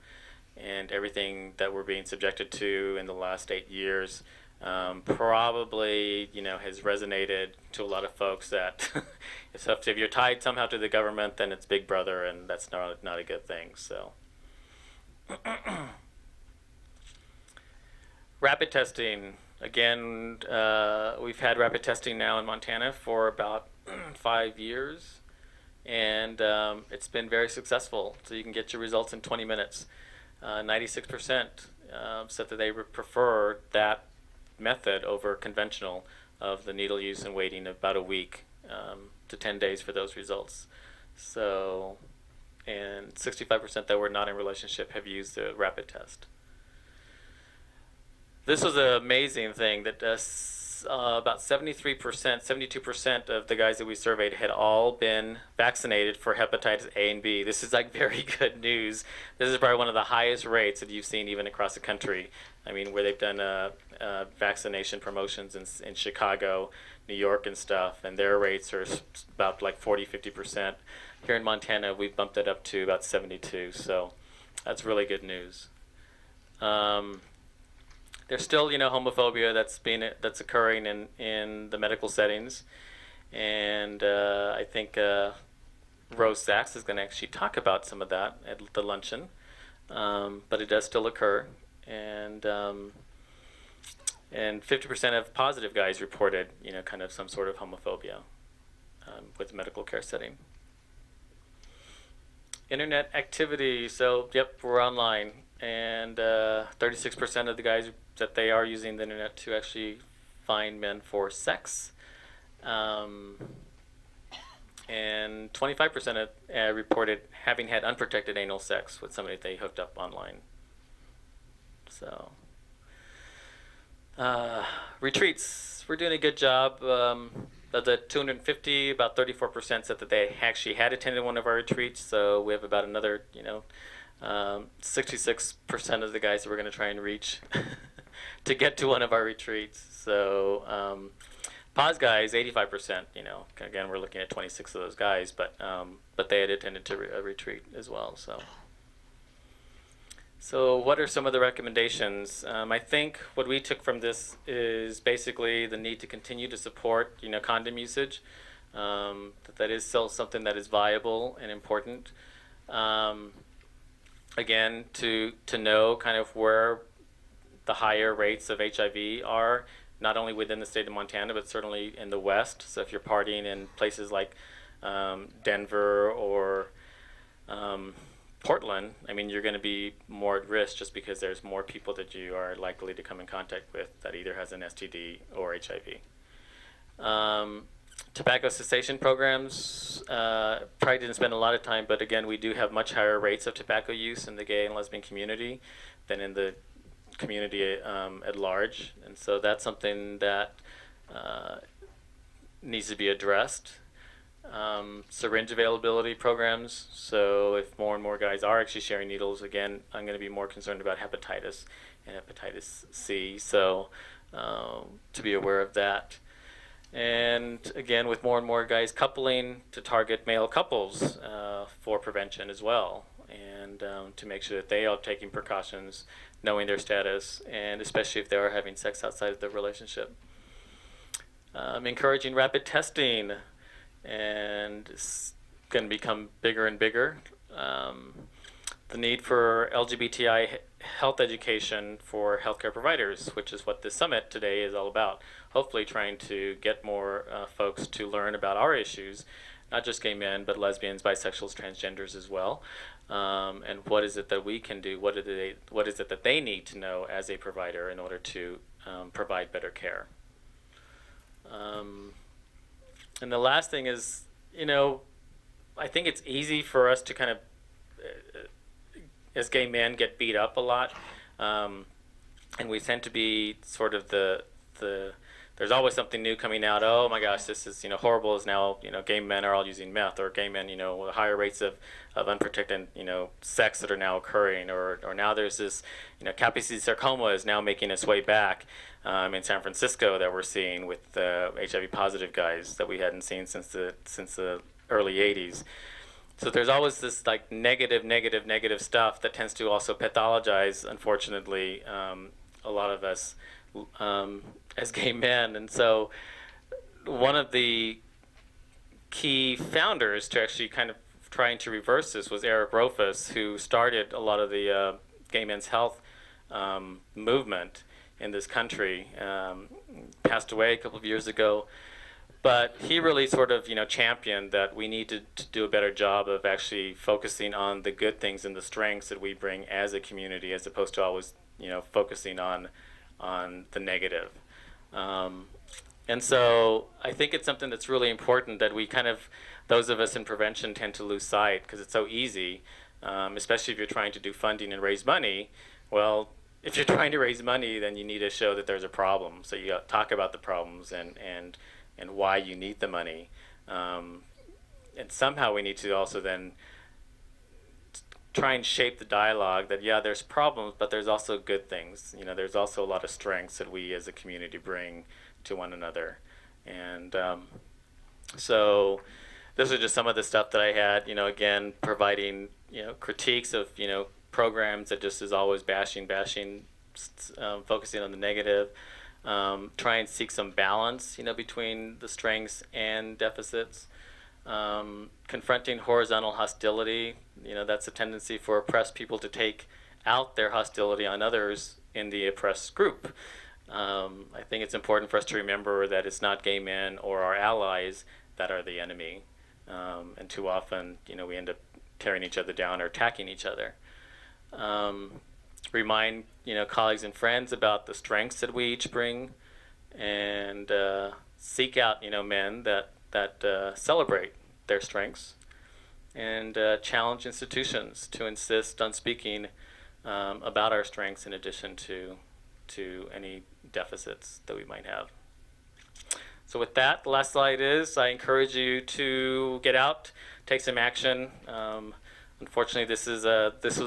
and everything that we're being subjected to in the last 8 years. Probably, has resonated to a lot of folks that if you're tied somehow to the government, then it's Big Brother, and that's not a good thing. So, rapid testing. Again, we've had rapid testing now in Montana for about 5 years, and it's been very successful. So you can get your results in 20 minutes. 96% said that they would prefer that method over conventional of the needle use and waiting about a week to 10 days for those results. So, and 65% that were not in a relationship have used the rapid test. This was an amazing thing that about 73%, 72% of the guys that we surveyed had all been vaccinated for hepatitis A and B. This is like very good news. This is probably one of the highest rates that you've seen even across the country. I mean, where they've done vaccination promotions in Chicago, New York and stuff, and their rates are about like 40, 50%. Here in Montana, we've bumped it up to about 72, so that's really good news. There's still, homophobia that's occurring in the medical settings, and I think Rose Sachs is going to actually talk about some of that at the luncheon, but it does still occur, and 50% of positive guys reported, kind of some sort of homophobia. with the medical care setting. Internet activity. So, yep, we're online, and 36% of the guys that they are using the internet to actually find men for sex. And 25% reported having had unprotected anal sex with somebody they hooked up online. So, retreats, we're doing a good job. Of the 250, about 34% said that they actually had attended one of our retreats. So we have about another, 66% of the guys that we're going to try and reach to get to one of our retreats. So pause guys, 85%. Again, we're looking at 26 of those guys, but they had attended to a retreat as well. So what are some of the recommendations? I think what we took from this is basically the need to continue to support, condom usage. That is still something that is viable and important. Again, to know kind of where the higher rates of HIV are, not only within the state of Montana, but certainly in the West. So if you're partying in places like Denver or Portland, you're going to be more at risk just because there's more people that you are likely to come in contact with that either has an STD or HIV. Tobacco cessation programs, probably didn't spend a lot of time, but again, we do have much higher rates of tobacco use in the gay and lesbian community than in the community at large. And so that's something that needs to be addressed. Syringe availability programs. So if more and more guys are actually sharing needles, again, I'm going to be more concerned about hepatitis and hepatitis C. So to be aware of that. And again, with more and more guys coupling, to target male couples for prevention as well, and to make sure that they are taking precautions, knowing their status, and especially if they are having sex outside of the relationship. Encouraging rapid testing, and it's going to become bigger and bigger. The need for LGBTI health education for healthcare providers, which is what this summit today is all about. Hopefully trying to get more folks to learn about our issues, not just gay men, but lesbians, bisexuals, transgenders as well. And what is it that we can do? What is it that they need to know as a provider in order to provide better care? And the last thing is, I think it's easy for us to kind of, as gay men, get beat up a lot. And we tend to be sort of there's always something new coming out. Oh my gosh, this is, horrible, is now, gay men are all using meth, or gay men, higher rates of unprotected, sex that are now occurring, or now there's this, Kaposi sarcoma is now making its way back in San Francisco that we're seeing with HIV positive guys that we hadn't seen since the early 80s. So there's always this like negative stuff that tends to also pathologize, unfortunately, a lot of us as gay men. And so one of the key founders to actually kind of trying to reverse this was Eric Rofus, who started a lot of the gay men's health movement in this country. Passed away a couple of years ago. But he really sort of, championed that we need to do a better job of actually focusing on the good things and the strengths that we bring as a community, as opposed to always, focusing on the negative. And so I think it's something that's really important that we kind of, those of us in prevention tend to lose sight, because it's so easy, especially if you're trying to do funding and raise money. Well, if you're trying to raise money, then you need to show that there's a problem. So you talk about the problems and why you need the money. And somehow we need to also then try and shape the dialogue that, yeah, there's problems, but there's also good things. There's also a lot of strengths that we as a community bring to one another. And so those are just some of the stuff that I had, again, providing, critiques of, programs that just is always bashing, focusing on the negative. Try and seek some balance, between the strengths and deficits. Confronting horizontal hostility, that's a tendency for oppressed people to take out their hostility on others in the oppressed group. I think it's important for us to remember that it's not gay men or our allies that are the enemy. And too often, we end up tearing each other down or attacking each other. Remind, colleagues and friends about the strengths that we each bring, and seek out, men that celebrate their strengths, and challenge institutions to insist on speaking about our strengths in addition to any deficits that we might have. So with that, the last slide is, I encourage you to get out, take some action. Unfortunately, this was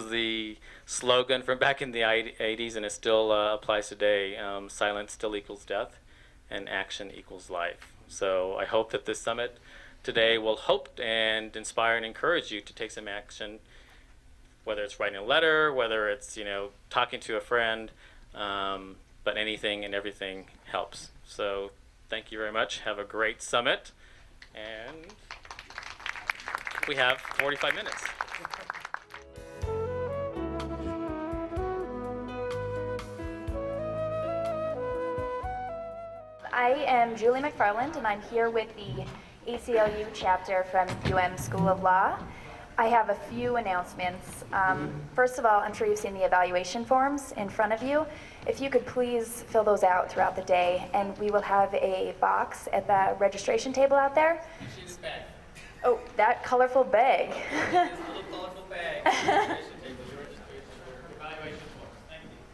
the slogan from back in the 80s, and it still applies today. Silence still equals death, and action equals life. So I hope that this summit today will hope and inspire and encourage you to take some action, whether it's writing a letter, whether it's talking to a friend, but anything and everything helps. So thank you very much. Have a great summit, and we have 45 minutes. I am Julie McFarland, and I'm here with the ACLU chapter from UM School of Law. I have a few announcements. First of all, I'm sure you've seen the evaluation forms in front of you. If you could please fill those out throughout the day, and we will have a box at the registration table out there. She's bag. Oh, that colorful bag. This little colorful bag.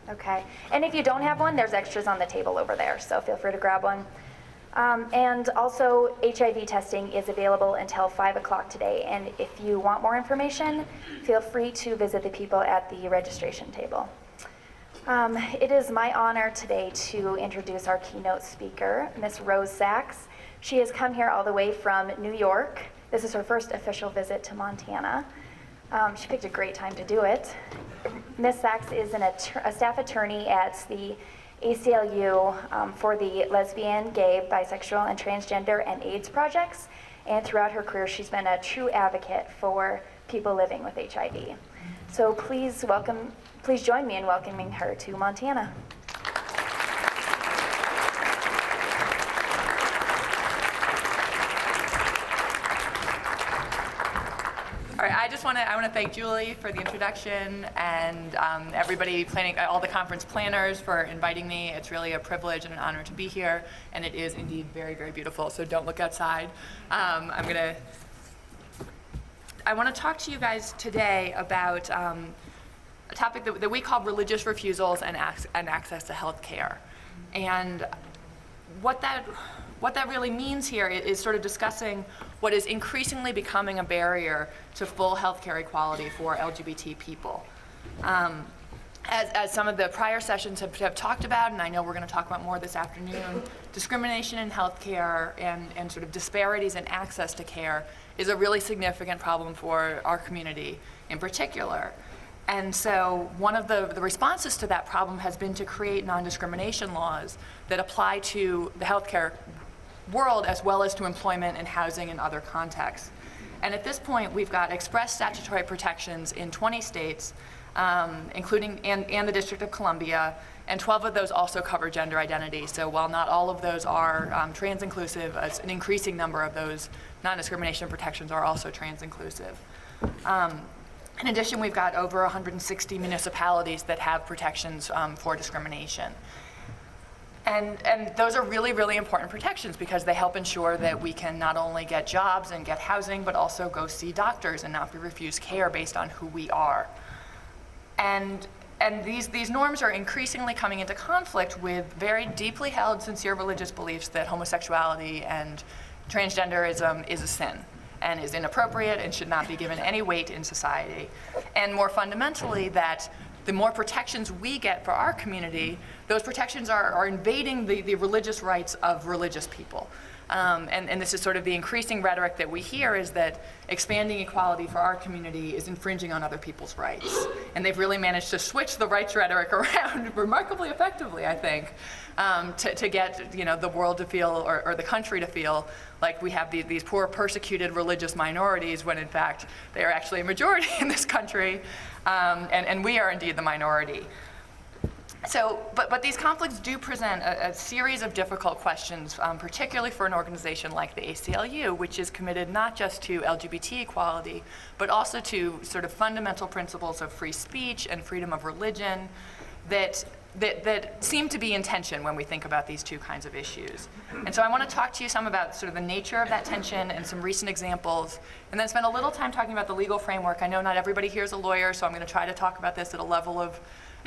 Okay, and if you don't have one, there's extras on the table over there, so feel free to grab one. And also, HIV testing is available until 5 o'clock today, and if you want more information, feel free to visit the people at the registration table. It is my honor today to introduce our keynote speaker, Ms. Rose Sachs. She has come here all the way from New York. This is her first official visit to Montana. She picked a great time to do it. Ms. Sachs is a staff attorney at the ACLU for the lesbian, gay, bisexual, and transgender and AIDS projects. And throughout her career, she's been a true advocate for people living with HIV. So please join me in welcoming her to Montana. All right, I want to thank Julie for the introduction, and everybody planning, all the conference planners for inviting me. It's really a privilege and an honor to be here, and it is indeed very, very beautiful, so don't look outside. I want to talk to you guys today about a topic that we call religious refusals and access to health care. And what that really means here is sort of discussing what is increasingly becoming a barrier to full healthcare equality for LGBT people. As some of the prior sessions have talked about, and I know we're going to talk about more this afternoon, discrimination in healthcare and sort of disparities in access to care is a really significant problem for our community in particular. And so one of the responses to that problem has been to create non-discrimination laws that apply to the healthcare world as well as to employment and housing and other contexts. And at this point, we've got express statutory protections in 20 states, including and the District of Columbia, and 12 of those also cover gender identity. So while not all of those are trans-inclusive, an increasing number of those non-discrimination protections are also trans-inclusive. In addition, we've got over 160 municipalities that have protections for discrimination. And those are really, really important protections because they help ensure that we can not only get jobs and get housing, but also go see doctors and not be refused care based on who we are. And these norms are increasingly coming into conflict with very deeply held, sincere religious beliefs that homosexuality and transgenderism is a sin and is inappropriate and should not be given any weight in society. And more fundamentally, that the more protections we get for our community, those protections are invading the religious rights of religious people. And this is sort of the increasing rhetoric that we hear, is that expanding equality for our community is infringing on other people's rights. And they've really managed to switch the rights rhetoric around remarkably effectively, I think, to get the world to feel, or the country to feel, like we have these poor persecuted religious minorities, when in fact they are actually a majority in this country, and we are indeed the minority. But these conflicts do present a series of difficult questions, particularly for an organization like the ACLU, which is committed not just to LGBT equality, but also to sort of fundamental principles of free speech and freedom of religion that seem to be in tension when we think about these two kinds of issues. And so I want to talk to you some about sort of the nature of that tension and some recent examples, and then spend a little time talking about the legal framework. I know not everybody here is a lawyer, so I'm going to try to talk about this at a level of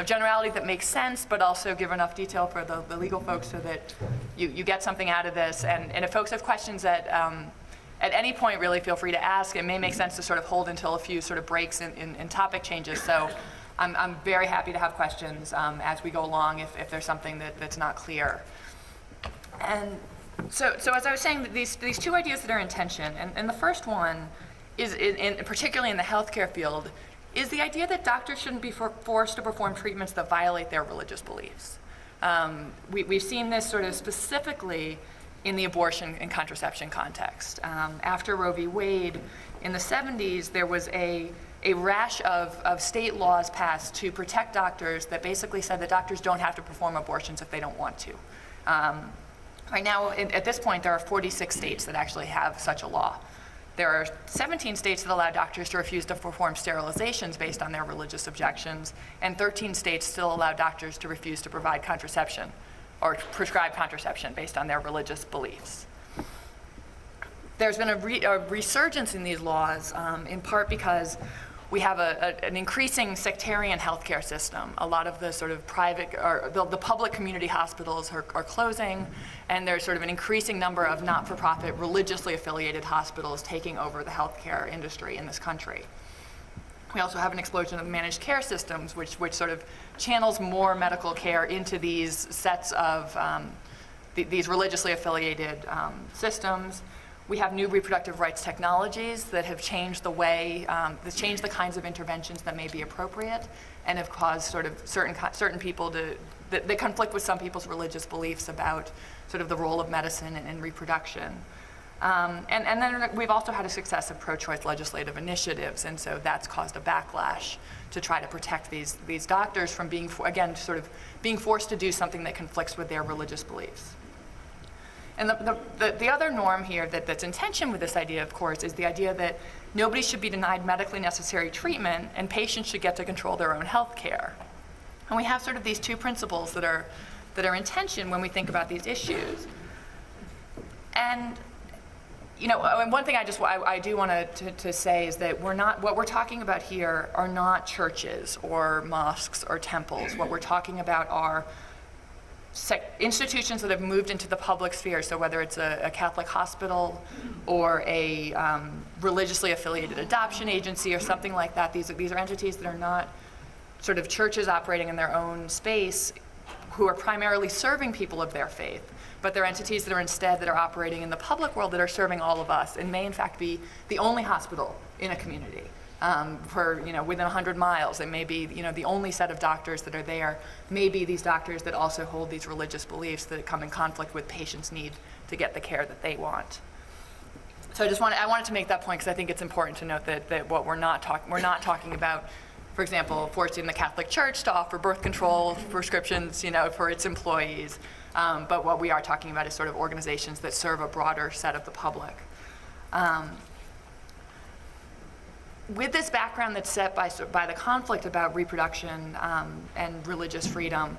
generality that makes sense, but also give enough detail for the legal folks so that you get something out of this. And if folks have questions at any point, really feel free to ask. It may make sense to sort of hold until a few sort of breaks in topic changes. So I'm very happy to have questions as we go along if there's something that's not clear. And so as I was saying, these two ideas that are in tension, and the first one is, particularly in the healthcare field, is the idea that doctors shouldn't be forced to perform treatments that violate their religious beliefs. We've seen this sort of specifically in the abortion and contraception context. After Roe v. Wade in the 70s, there was a rash of state laws passed to protect doctors that basically said that doctors don't have to perform abortions if they don't want to. Right now, at this point, there are 46 states that actually have such a law. There are 17 states that allow doctors to refuse to perform sterilizations based on their religious objections, and 13 states still allow doctors to refuse to provide contraception or prescribe contraception based on their religious beliefs. There's been a resurgence in these laws, in part because we have an increasing sectarian healthcare system. A lot of the sort of private, or the public community hospitals are closing, and there's sort of an increasing number of not-for-profit, religiously affiliated hospitals taking over the healthcare industry in this country. We also have an explosion of managed care systems, which sort of channels more medical care into these sets of these religiously affiliated systems. We have new reproductive rights technologies that have changed the way, that changed the kinds of interventions that may be appropriate, and have caused sort of certain people that conflict with some people's religious beliefs about sort of the role of medicine and reproduction. And then we've also had a success of pro-choice legislative initiatives, and so that's caused a backlash to try to protect these doctors from being, again, sort of being forced to do something that conflicts with their religious beliefs. And the other norm here that's in tension with this idea, of course, is the idea that nobody should be denied medically necessary treatment and patients should get to control their own health care. And we have sort of these two principles that are in tension when we think about these issues. And and one thing I do want to say is that what we're talking about here are not churches or mosques or temples. What we're talking about are institutions that have moved into the public sphere, so whether it's a Catholic hospital or a religiously affiliated adoption agency or something like that, these are entities that are not sort of churches operating in their own space who are primarily serving people of their faith, but they're entities that are operating in the public world that are serving all of us and may in fact be the only hospital in a community. Within 100 miles, it may be, the only set of doctors that are there may be these doctors that also hold these religious beliefs that come in conflict with patients' need to get the care that they want. So I wanted to make that point because I think it's important to note that what we're not talking about, for example, forcing the Catholic Church to offer birth control prescriptions, for its employees. But what we are talking about is sort of organizations that serve a broader set of the public. With this background that's set by the conflict about reproduction and religious freedom,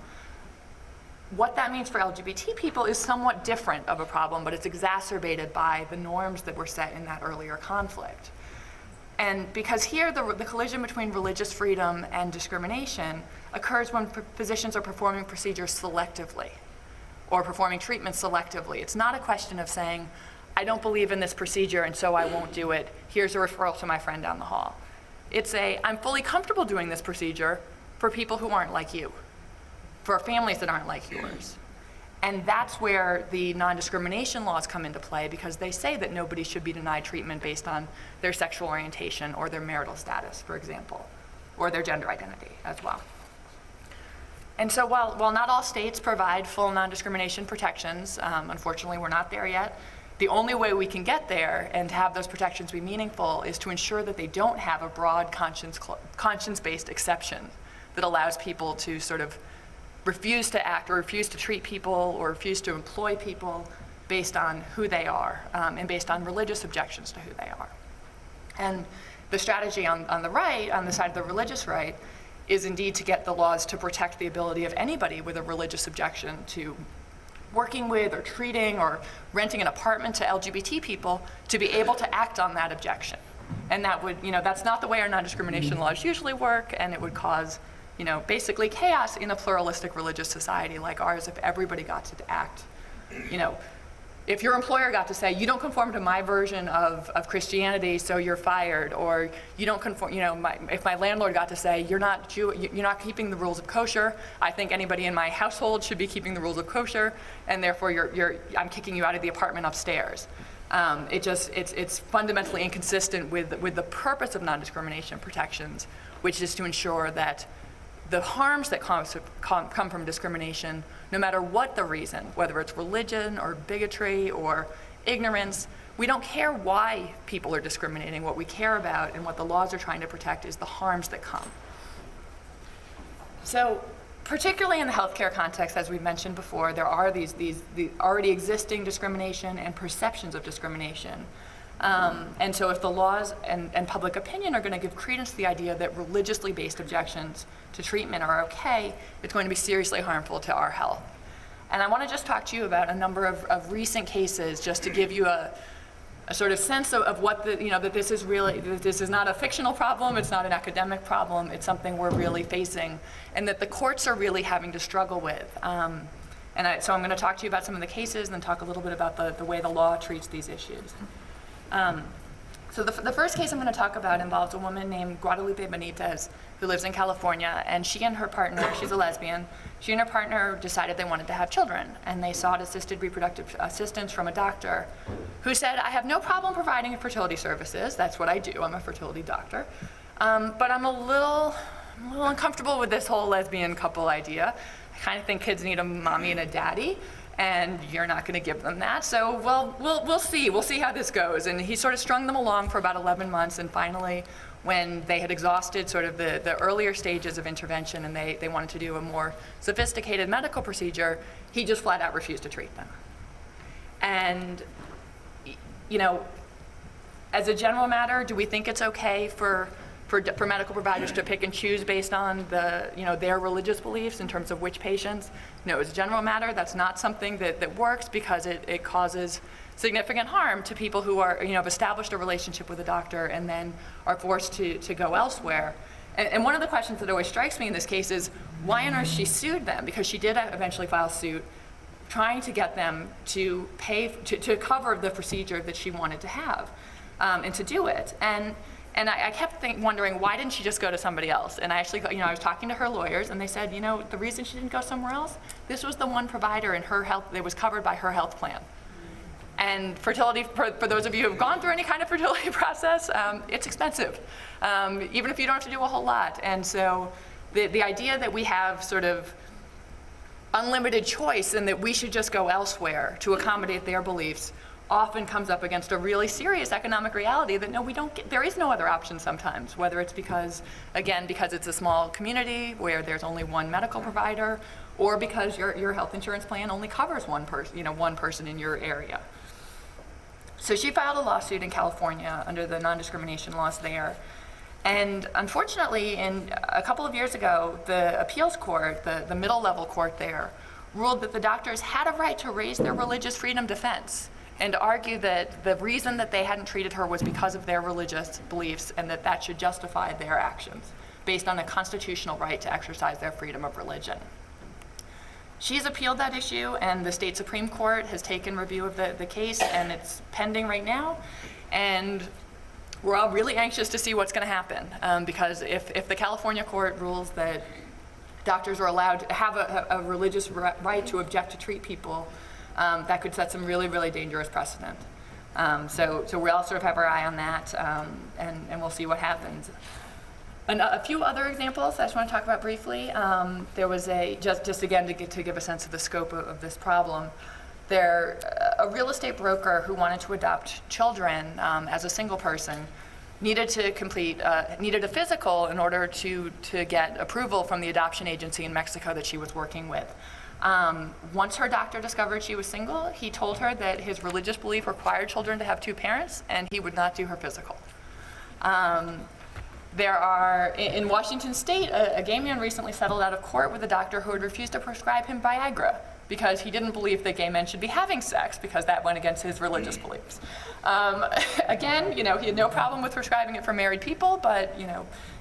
what that means for LGBT people is somewhat different of a problem, but it's exacerbated by the norms that were set in that earlier conflict. And because here the collision between religious freedom and discrimination occurs when physicians are performing procedures selectively or performing treatments selectively. It's not a question of saying, I don't believe in this procedure and so I won't do it. Here's a referral to my friend down the hall. It's I'm fully comfortable doing this procedure for people who aren't like you, for families that aren't like yours. And that's where the non-discrimination laws come into play, because they say that nobody should be denied treatment based on their sexual orientation or their marital status, for example, or their gender identity as well. And so while not all states provide full non-discrimination protections, unfortunately we're not there yet, the only way we can get there and have those protections be meaningful is to ensure that they don't have a broad conscience-based exception that allows people to sort of refuse to act or refuse to treat people or refuse to employ people based on who they are and based on religious objections to who they are. And the strategy on the right, on the side of the religious right, is indeed to get the laws to protect the ability of anybody with a religious objection to working with or treating or renting an apartment to LGBT people to be able to act on that objection. And that would, that's not the way our non-discrimination laws usually work, and it would cause, basically chaos in a pluralistic religious society like ours if everybody got to act. If your employer got to say, you don't conform to my version of Christianity, so you're fired, or you don't conform, if my landlord got to say, you're not keeping the rules of kosher, I think anybody in my household should be keeping the rules of kosher, and therefore I'm kicking you out of the apartment upstairs. It's fundamentally inconsistent with the purpose of non-discrimination protections, which is to ensure that the harms that come from discrimination, no matter what the reason, whether it's religion or bigotry or ignorance, we don't care why people are discriminating. What we care about and what the laws are trying to protect is the harms that come. So, particularly in the healthcare context, as we mentioned before, there are these already existing discrimination and perceptions of discrimination. And so if the laws and public opinion are going to give credence to the idea that religiously based objections to treatment are okay, it's going to be seriously harmful to our health. And I want to just talk to you about a number of recent cases just to give you a sort of sense of what that this is not a fictional problem, it's not an academic problem, it's something we're really facing and that the courts are really having to struggle with. So I'm going to talk to you about some of the cases and then talk a little bit about the way the law treats these issues. So the first case I'm going to talk about involves a woman named Guadalupe Benitez who lives in California, and she and her partner, she's a lesbian, she and her partner decided they wanted to have children, and they sought assisted reproductive assistance from a doctor who said, I have no problem providing fertility services, that's what I do, I'm a fertility doctor, but I'm a little uncomfortable with this whole lesbian couple idea. I kind of think kids need a mommy and a daddy, and you're not going to give them that. So, we'll see. We'll see how this goes. And he sort of strung them along for about 11 months, and finally, when they had exhausted sort of the earlier stages of intervention and they wanted to do a more sophisticated medical procedure, he just flat out refused to treat them. And, as a general matter, do we think it's okay for medical providers to pick and choose based on their religious beliefs in terms of which patients? No, as a general matter, that's not something that works because it causes significant harm to people who are, have established a relationship with a doctor and then are forced to go elsewhere. And one of the questions that always strikes me in this case is, why on earth she sued them? Because she did eventually file suit trying to get them to pay, to cover the procedure that she wanted to have and to do it. And I kept wondering, why didn't she just go to somebody else? And I actually, I was talking to her lawyers, and they said, the reason she didn't go somewhere else, this was the one provider in her health that was covered by her health plan. And fertility, for those of you who have gone through any kind of fertility process, it's expensive, even if you don't have to do a whole lot. And so the idea that we have sort of unlimited choice and that we should just go elsewhere to accommodate their beliefs often comes up against a really serious economic reality that no, we don't get, there is no other option sometimes, whether it's because it's a small community where there's only one medical provider, or because your health insurance plan only covers one person in your area. So she filed a lawsuit in California under the non-discrimination laws there. And unfortunately, a couple of years ago, the appeals court, the middle level court there, ruled that the doctors had a right to raise their religious freedom defense and argue that the reason that they hadn't treated her was because of their religious beliefs and that should justify their actions based on a constitutional right to exercise their freedom of religion. She's appealed that issue, and the state Supreme Court has taken review of the case, and it's pending right now. And we're all really anxious to see what's going to happen, because if the California court rules that doctors are allowed to have a religious right to object to treat people, that could set some really, really dangerous precedent. So we all sort of have our eye on that, and we'll see what happens. And a few other examples I just want to talk about briefly. There was just again to give a sense of the scope of this problem. A real estate broker who wanted to adopt children as a single person needed to complete, needed a physical in order to get approval from the adoption agency in Mexico that she was working with. Once her doctor discovered she was single, he told her that his religious belief required children to have 2 parents, and he would not do her physical. There are, in Washington State, a gay man recently settled out of court with a doctor who had refused to prescribe him Viagra because he didn't believe that gay men should be having sex because that went against his religious beliefs. Again, he had no problem with prescribing it for married people, but,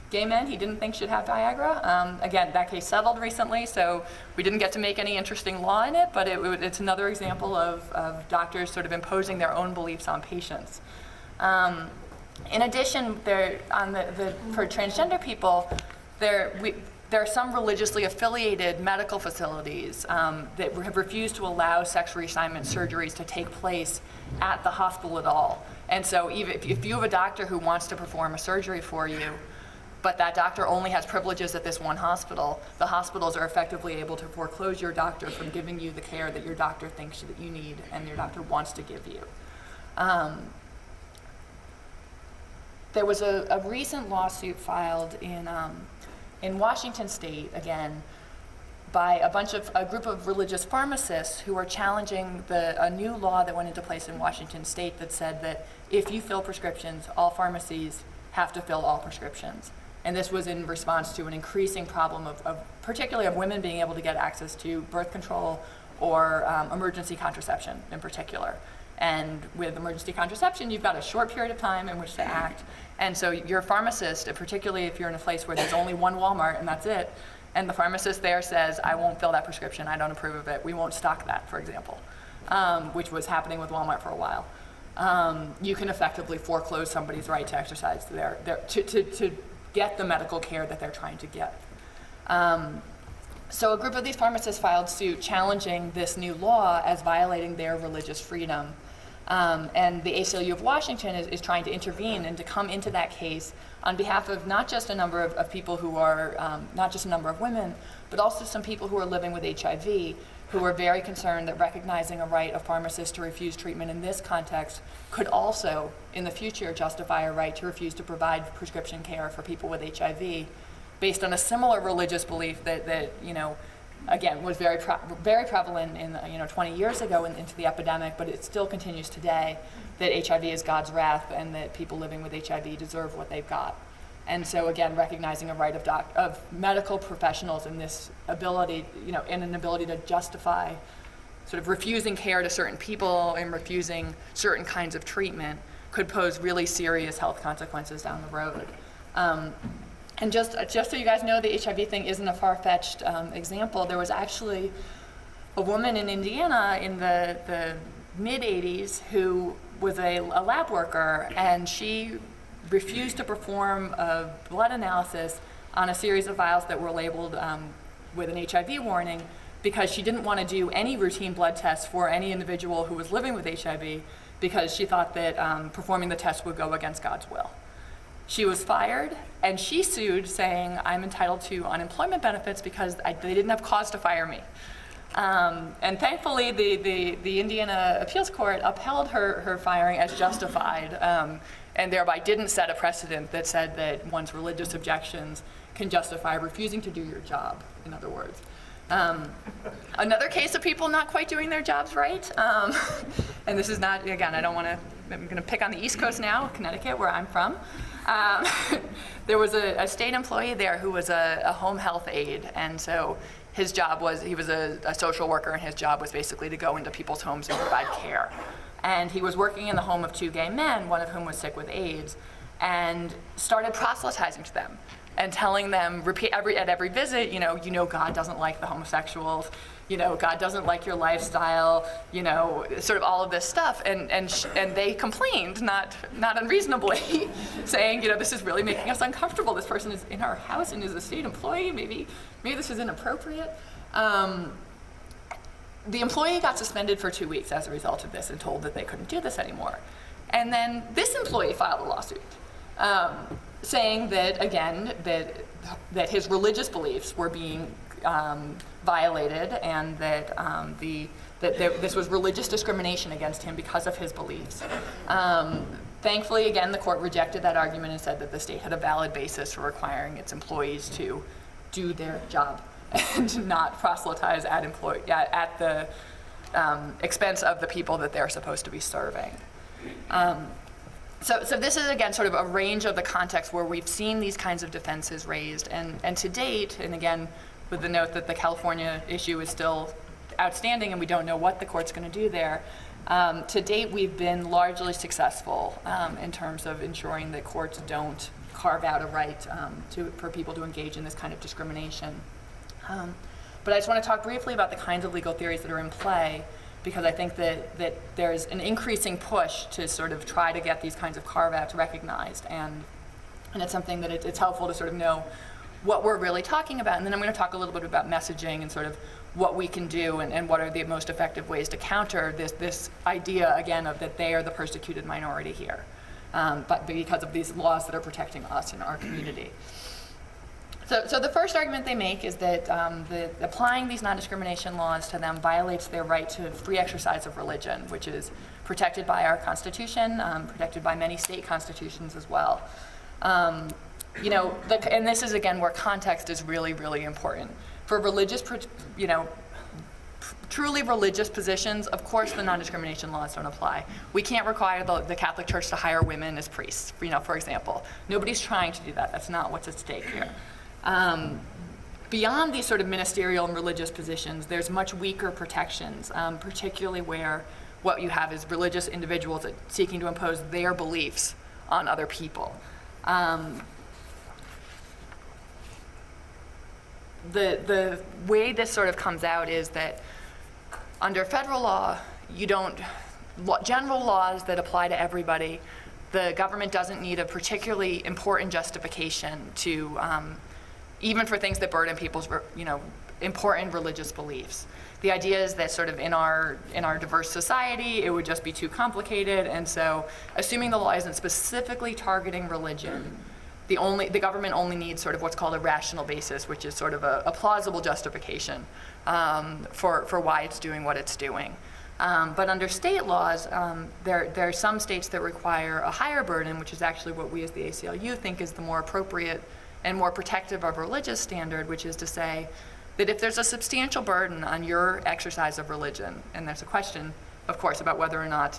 gay men he didn't think should have Viagra. Again, that case settled recently, so we didn't get to make any interesting law in it, but it's another example of doctors sort of imposing their own beliefs on patients. In addition, for transgender people, there are some religiously affiliated medical facilities that have refused to allow sex reassignment surgeries to take place at the hospital at all. And so even if you have a doctor who wants to perform a surgery for you, but that doctor only has privileges at this one hospital, the hospitals are effectively able to foreclose your doctor from giving you the care that your doctor thinks that you need and your doctor wants to give you. There was a recent lawsuit filed in Washington State, again, by a group of religious pharmacists who are challenging a new law that went into place in Washington State that said that if you fill prescriptions, all pharmacies have to fill all prescriptions. And this was in response to an increasing problem particularly of women being able to get access to birth control or emergency contraception in particular. And with emergency contraception, you've got a short period of time in which to act. And so your pharmacist, particularly if you're in a place where there's only one Walmart and that's it, and the pharmacist there says, I won't fill that prescription, I don't approve of it, we won't stock that, for example, which was happening with Walmart for a while. You can effectively foreclose somebody's right to exercise to get the medical care that they're trying to get. So a group of these pharmacists filed suit challenging this new law as violating their religious freedom. And the ACLU of Washington is trying to intervene and to come into that case on behalf of not just a number of people who are, not just a number of women, but also some people who are living with HIV, who are very concerned that recognizing a right of pharmacists to refuse treatment in this context could also, in the future, justify a right to refuse to provide prescription care for people with HIV based on a similar religious belief that again, was very prevalent in 20 years ago into the epidemic, but it still continues today, that HIV is God's wrath and that people living with HIV deserve what they've got. And so again, recognizing a right of medical professionals in this ability, and an ability to justify sort of refusing care to certain people and refusing certain kinds of treatment could pose really serious health consequences down the road. And just so you guys know, the HIV thing isn't a far-fetched example. There was actually a woman in Indiana in the mid-'80s who was a lab worker, and she refused to perform a blood analysis on a series of vials that were labeled with an HIV warning because she didn't want to do any routine blood tests for any individual who was living with HIV because she thought that performing the test would go against God's will. She was fired, and she sued saying, I'm entitled to unemployment benefits because they didn't have cause to fire me. And thankfully, the Indiana Appeals Court upheld her firing as justified, and thereby didn't set a precedent that said that one's religious objections can justify refusing to do your job, in other words. Another case of people not quite doing their jobs right, and this is not, again, I'm going to pick on the East Coast now, Connecticut, where I'm from. There was a state employee there who was a home health aide, and so his job was, he was a social worker, and his job was basically to go into people's homes and provide care. And he was working in the home of 2 gay men, one of whom was sick with AIDS, and started proselytizing to them and telling them at every visit, God doesn't like the homosexuals, God doesn't like your lifestyle, sort of all of this stuff. And they complained, not unreasonably, saying, this is really making us uncomfortable. This person is in our house and is a state employee. Maybe this is inappropriate. The employee got suspended for 2 weeks as a result of this and told that they couldn't do this anymore. And then this employee filed a lawsuit saying that, again, that his religious beliefs were being violated and that this was religious discrimination against him because of his beliefs. Thankfully, again, the court rejected that argument and said that the state had a valid basis for requiring its employees to do their job and not proselytize at the expense of the people that they're supposed to be serving. So this is, again, sort of a range of the context where we've seen these kinds of defenses raised. And to date, and again, with the note that the California issue is still outstanding and we don't know what the court's going to do there, to date, we've been largely successful in terms of ensuring that courts don't carve out a right for people to engage in this kind of discrimination. But I just want to talk briefly about the kinds of legal theories that are in play, because I think that there's an increasing push to sort of try to get these kinds of carve-outs recognized, and it's something that it's helpful to sort of know what we're really talking about. And then I'm going to talk a little bit about messaging and sort of what we can do and what are the most effective ways to counter this idea, again, of that they are the persecuted minority here, but because of these laws that are protecting us in our community. So the first argument they make is that applying these non-discrimination laws to them violates their right to free exercise of religion, which is protected by our Constitution, protected by many state constitutions as well. And this is, again, where context is really, really important. For religious, truly religious positions, of course the non-discrimination laws don't apply. We can't require the Catholic Church to hire women as priests, for example. Nobody's trying to do that. That's not what's at stake here. Beyond these sort of ministerial and religious positions, there's much weaker protections, particularly where what you have is religious individuals seeking to impose their beliefs on other people. The way this sort of comes out is that under federal law, general laws that apply to everybody, the government doesn't need a particularly important justification to even for things that burden people's, important religious beliefs. The idea is that sort of in our diverse society, it would just be too complicated, and so assuming the law isn't specifically targeting religion, the government only needs sort of what's called a rational basis, which is sort of a plausible justification for why it's doing what it's doing. But under state laws, there are some states that require a higher burden, which is actually what we as the ACLU think is the more appropriate and more protective of religious standard, which is to say that if there's a substantial burden on your exercise of religion, and there's a question, of course, about whether or not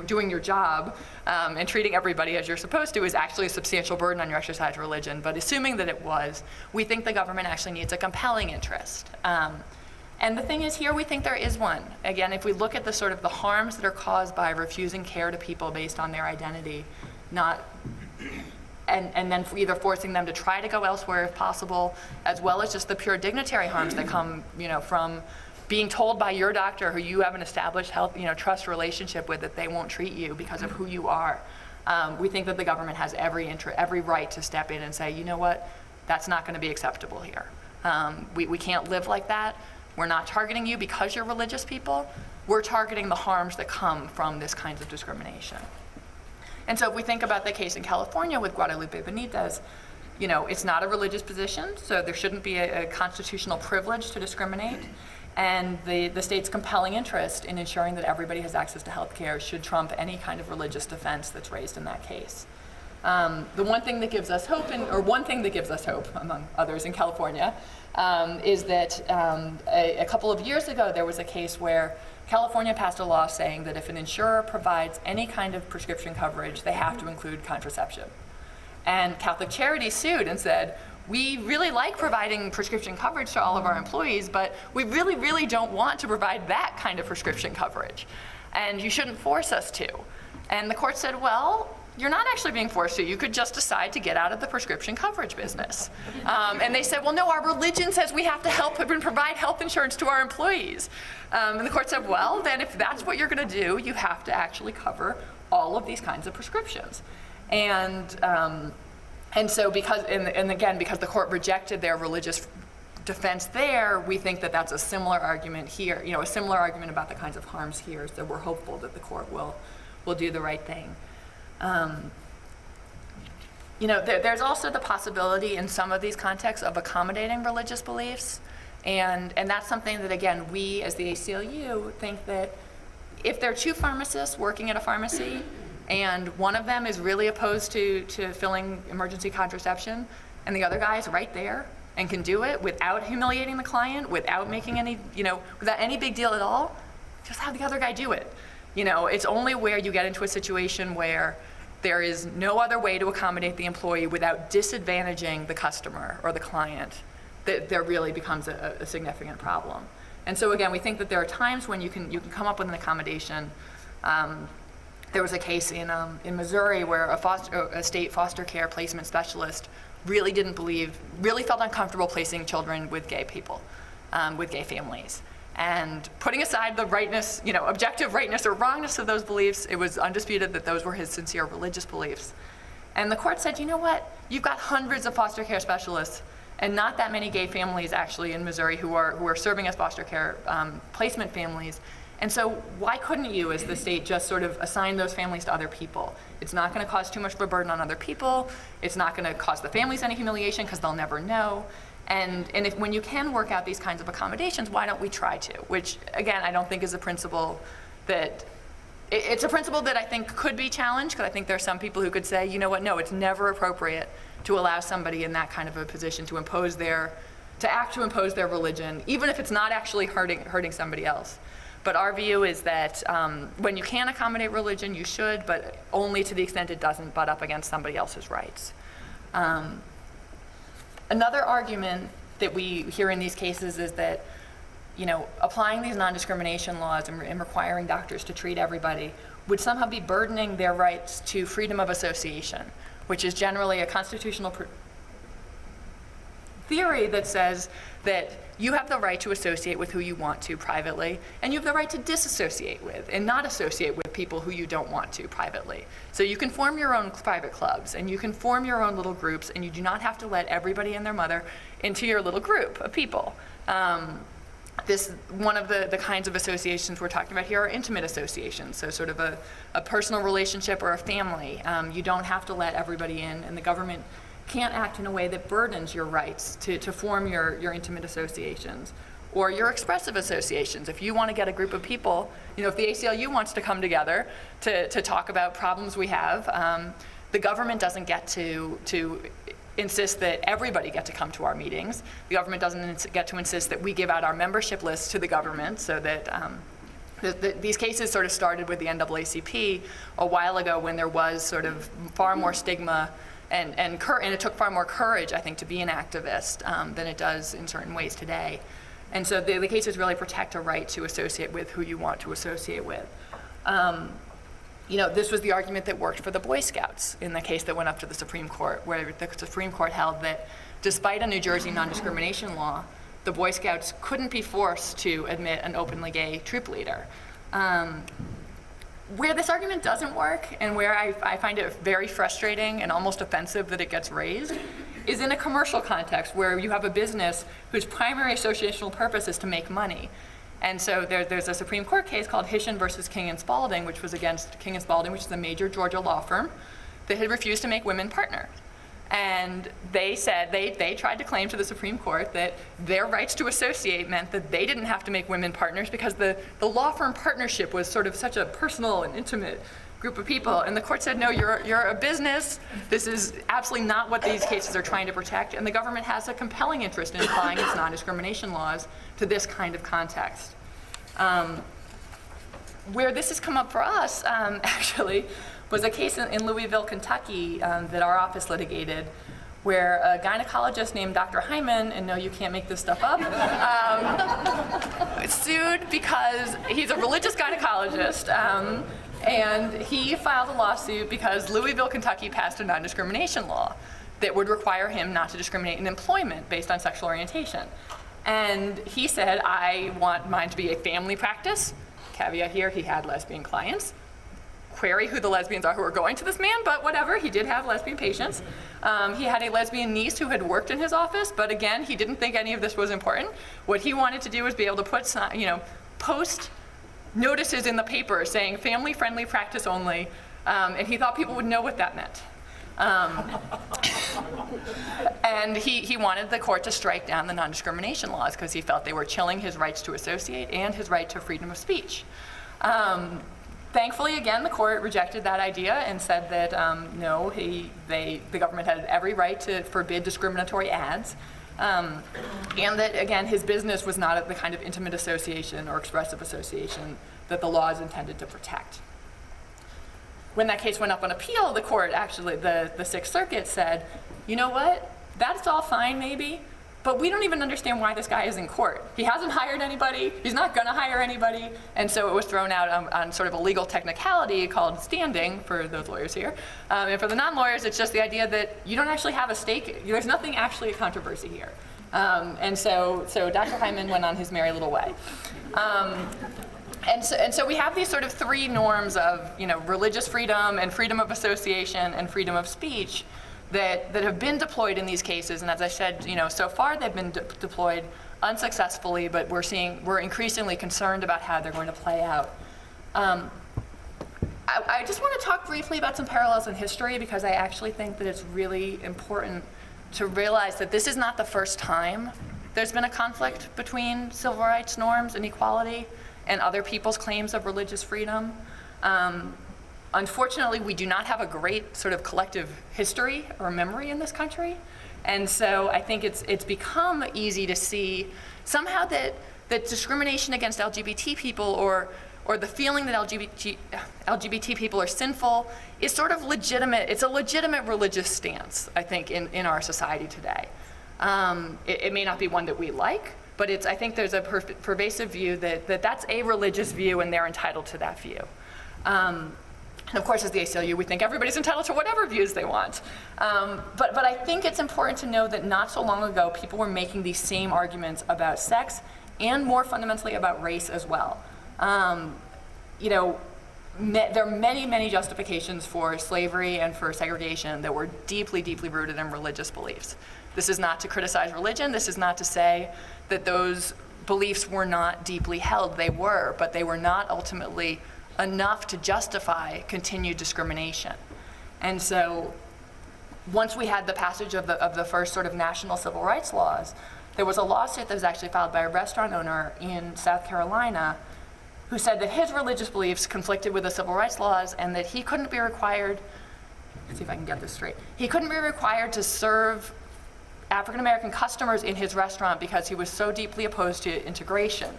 doing your job and treating everybody as you're supposed to is actually a substantial burden on your exercise of religion, but assuming that it was, we think the government actually needs a compelling interest. And the thing is, here we think there is one. Again, if we look at the sort of the harms that are caused by refusing care to people based on their identity, and then either forcing them to try to go elsewhere if possible, as well as just the pure dignitary harms that come, from being told by your doctor who you have an established health, trust relationship with, that they won't treat you because of who you are. We think that the government has every right to step in and say, you know what, that's not going to be acceptable here. We can't live like that. We're not targeting you because you're religious people. We're targeting the harms that come from this kind of discrimination. And so if we think about the case in California with Guadalupe Benitez, it's not a religious position, so there shouldn't be a constitutional privilege to discriminate. And the state's compelling interest in ensuring that everybody has access to health care should trump any kind of religious defense that's raised in that case. The one thing that gives us hope, among others in California, is that a couple of years ago there was a case where California passed a law saying that if an insurer provides any kind of prescription coverage, they have to include contraception. And Catholic Charities sued and said, we really like providing prescription coverage to all of our employees, but we really, really don't want to provide that kind of prescription coverage. And you shouldn't force us to. And the court said, well, you're not actually being forced to. You could just decide to get out of the prescription coverage business. And they said, well, no, our religion says we have to help and provide health insurance to our employees. And the court said, well, then if that's what you're going to do, you have to actually cover all of these kinds of prescriptions. And so because the court rejected their religious defense there, we think that that's a similar argument here, a similar argument about the kinds of harms here, so we're hopeful that the court will do the right thing. There's also the possibility in some of these contexts of accommodating religious beliefs, and that's something that, again, we as the ACLU think that if there are two pharmacists working at a pharmacy, and one of them is really opposed to filling emergency contraception, and the other guy is right there and can do it without humiliating the client, without making any, without any big deal at all, just have the other guy do it. It's only where you get into a situation where there is no other way to accommodate the employee without disadvantaging the customer or the client that there really becomes a significant problem. And so again, we think that there are times when you can come up with an accommodation. There was a case in Missouri where a state foster care placement specialist really felt uncomfortable placing children with gay people, with gay families. And putting aside the rightness, objective rightness or wrongness of those beliefs, it was undisputed that those were his sincere religious beliefs. And the court said, you know what? You've got hundreds of foster care specialists and not that many gay families actually in Missouri who are serving as foster care placement families. And so why couldn't you, as the state, just sort of assign those families to other people? It's not going to cause too much of a burden on other people. It's not going to cause the families any humiliation because they'll never know. And when you can work out these kinds of accommodations, why don't we try to? Which, again, I don't think is a principle that, it's a principle that I think could be challenged, because I think there are some people who could say, you know what, no, it's never appropriate to allow somebody in that kind of a position to impose their religion, even if it's not actually hurting somebody else. But our view is that when you can accommodate religion, you should, but only to the extent it doesn't butt up against somebody else's rights. Another argument that we hear in these cases is that, applying these non-discrimination laws and requiring doctors to treat everybody would somehow be burdening their rights to freedom of association, which is generally a constitutional theory that says that you have the right to associate with who you want to privately, and you have the right to disassociate with and not associate with people who you don't want to privately. So you can form your own private clubs, and you can form your own little groups, and you do not have to let everybody and their mother into your little group of people. One of the kinds of associations we're talking about here are intimate associations, so sort of a personal relationship or a family. You don't have to let everybody in, and the government can't act in a way that burdens your rights to form your intimate associations or your expressive associations. If you want to get a group of people, if the ACLU wants to come together to talk about problems we have, the government doesn't get to insist that everybody get to come to our meetings. The government doesn't get to insist that we give out our membership list to the government, so that these cases sort of started with the NAACP a while ago, when there was sort of far more stigma and it took far more courage, I think, to be an activist than it does in certain ways today. And so the cases really protect a right to associate with who you want to associate with. This was the argument that worked for the Boy Scouts in the case that went up to the Supreme Court, where the Supreme Court held that despite a New Jersey non-discrimination law, the Boy Scouts couldn't be forced to admit an openly gay troop leader. Where this argument doesn't work, and where I find it very frustrating and almost offensive that it gets raised, is in a commercial context where you have a business whose primary associational purpose is to make money. And so there's a Supreme Court case called Hishin versus King and Spalding, which was against King and Spalding, which is a major Georgia law firm that had refused to make women partners. And they said, they tried to claim to the Supreme Court that their rights to associate meant that they didn't have to make women partners because the law firm partnership was sort of such a personal and intimate group of people. And the court said, no, you're a business. This is absolutely not what these cases are trying to protect. And the government has a compelling interest in applying its non-discrimination laws to this kind of context. Where this has come up for us, actually, was a case in Louisville, Kentucky, that our office litigated, where a gynecologist named Dr. Hyman, and no, you can't make this stuff up, sued because he's a religious gynecologist, and he filed a lawsuit because Louisville, Kentucky passed a non-discrimination law that would require him not to discriminate in employment based on sexual orientation. And he said, I want mine to be a family practice. Caveat here, he had lesbian clients. Query who the lesbians are who are going to this man, but whatever, he did have lesbian patients. He had a lesbian niece who had worked in his office, but again, he didn't think any of this was important. What he wanted to do was be able to put, post notices in the paper saying family-friendly practice only, and he thought people would know what that meant. And he wanted the court to strike down the non-discrimination laws because he felt they were chilling his rights to associate and his right to freedom of speech. Thankfully, again, the court rejected that idea and said that no, the government had every right to forbid discriminatory ads, and that, again, his business was not the kind of intimate association or expressive association that the law is intended to protect. When that case went up on appeal, the court actually, the Sixth Circuit said, you know what, that's all fine maybe, but we don't even understand why this guy is in court. He hasn't hired anybody, he's not gonna hire anybody, and so it was thrown out on sort of a legal technicality called standing for those lawyers here. And for the non-lawyers, it's just the idea that you don't actually have a stake, there's nothing actually a controversy here. And so Dr. Hyman went on his merry little way. And so we have these sort of three norms of, religious freedom and freedom of association and freedom of speech that have been deployed in these cases. And as I said, so far they've been deployed unsuccessfully, but we're increasingly concerned about how they're going to play out. I just want to talk briefly about some parallels in history, because I actually think that it's really important to realize that this is not the first time there's been a conflict between civil rights norms and equality and other people's claims of religious freedom. Unfortunately, we do not have a great sort of collective history or memory in this country. And so I think it's become easy to see somehow that discrimination against LGBT people or the feeling that LGBT people are sinful is sort of legitimate. It's a legitimate religious stance, I think, in our society today. It may not be one that we like, but I think there's a pervasive view that that's a religious view and they're entitled to that view. And of course, as the ACLU, we think everybody's entitled to whatever views they want. But I think it's important to know that not so long ago, people were making these same arguments about sex and more fundamentally about race as well. There are many, many justifications for slavery and for segregation that were deeply, deeply rooted in religious beliefs. This is not to criticize religion. This is not to say that those beliefs were not deeply held. They were, but they were not ultimately enough to justify continued discrimination. And so once we had the passage of the first sort of national civil rights laws, there was a lawsuit that was actually filed by a restaurant owner in South Carolina who said that his religious beliefs conflicted with the civil rights laws and that he couldn't be required, let's see if I can get this straight, he couldn't be required to serve African-American customers in his restaurant because he was so deeply opposed to integration.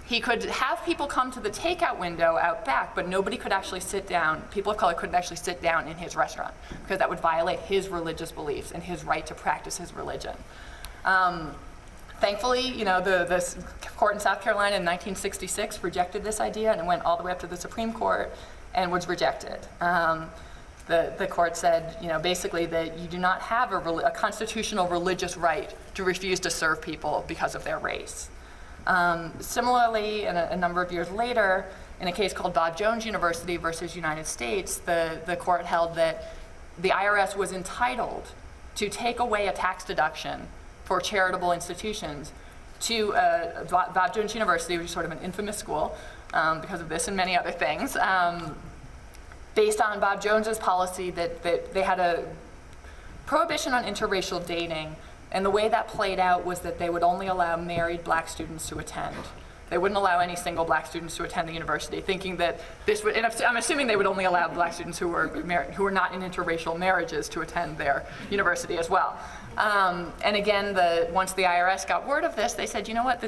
He could have people come to the takeout window out back, but nobody could actually sit down, people of color couldn't actually sit down in his restaurant because that would violate his religious beliefs and his right to practice his religion. Thankfully, the court in South Carolina in 1966 rejected this idea and it went all the way up to the Supreme Court and was rejected. The court said, basically that you do not have a constitutional religious right to refuse to serve people because of their race. Similarly, a number of years later, in a case called Bob Jones University versus United States, the court held that the IRS was entitled to take away a tax deduction for charitable institutions to Bob Jones University, which is sort of an infamous school because of this and many other things, based on Bob Jones's policy that they had a prohibition on interracial dating. And the way that played out was that they would only allow married black students to attend. They wouldn't allow any single black students to attend the university, thinking that this would, and I'm assuming they would only allow black students who were not in interracial marriages to attend their university as well. And again, once the IRS got word of this, they said, you know what,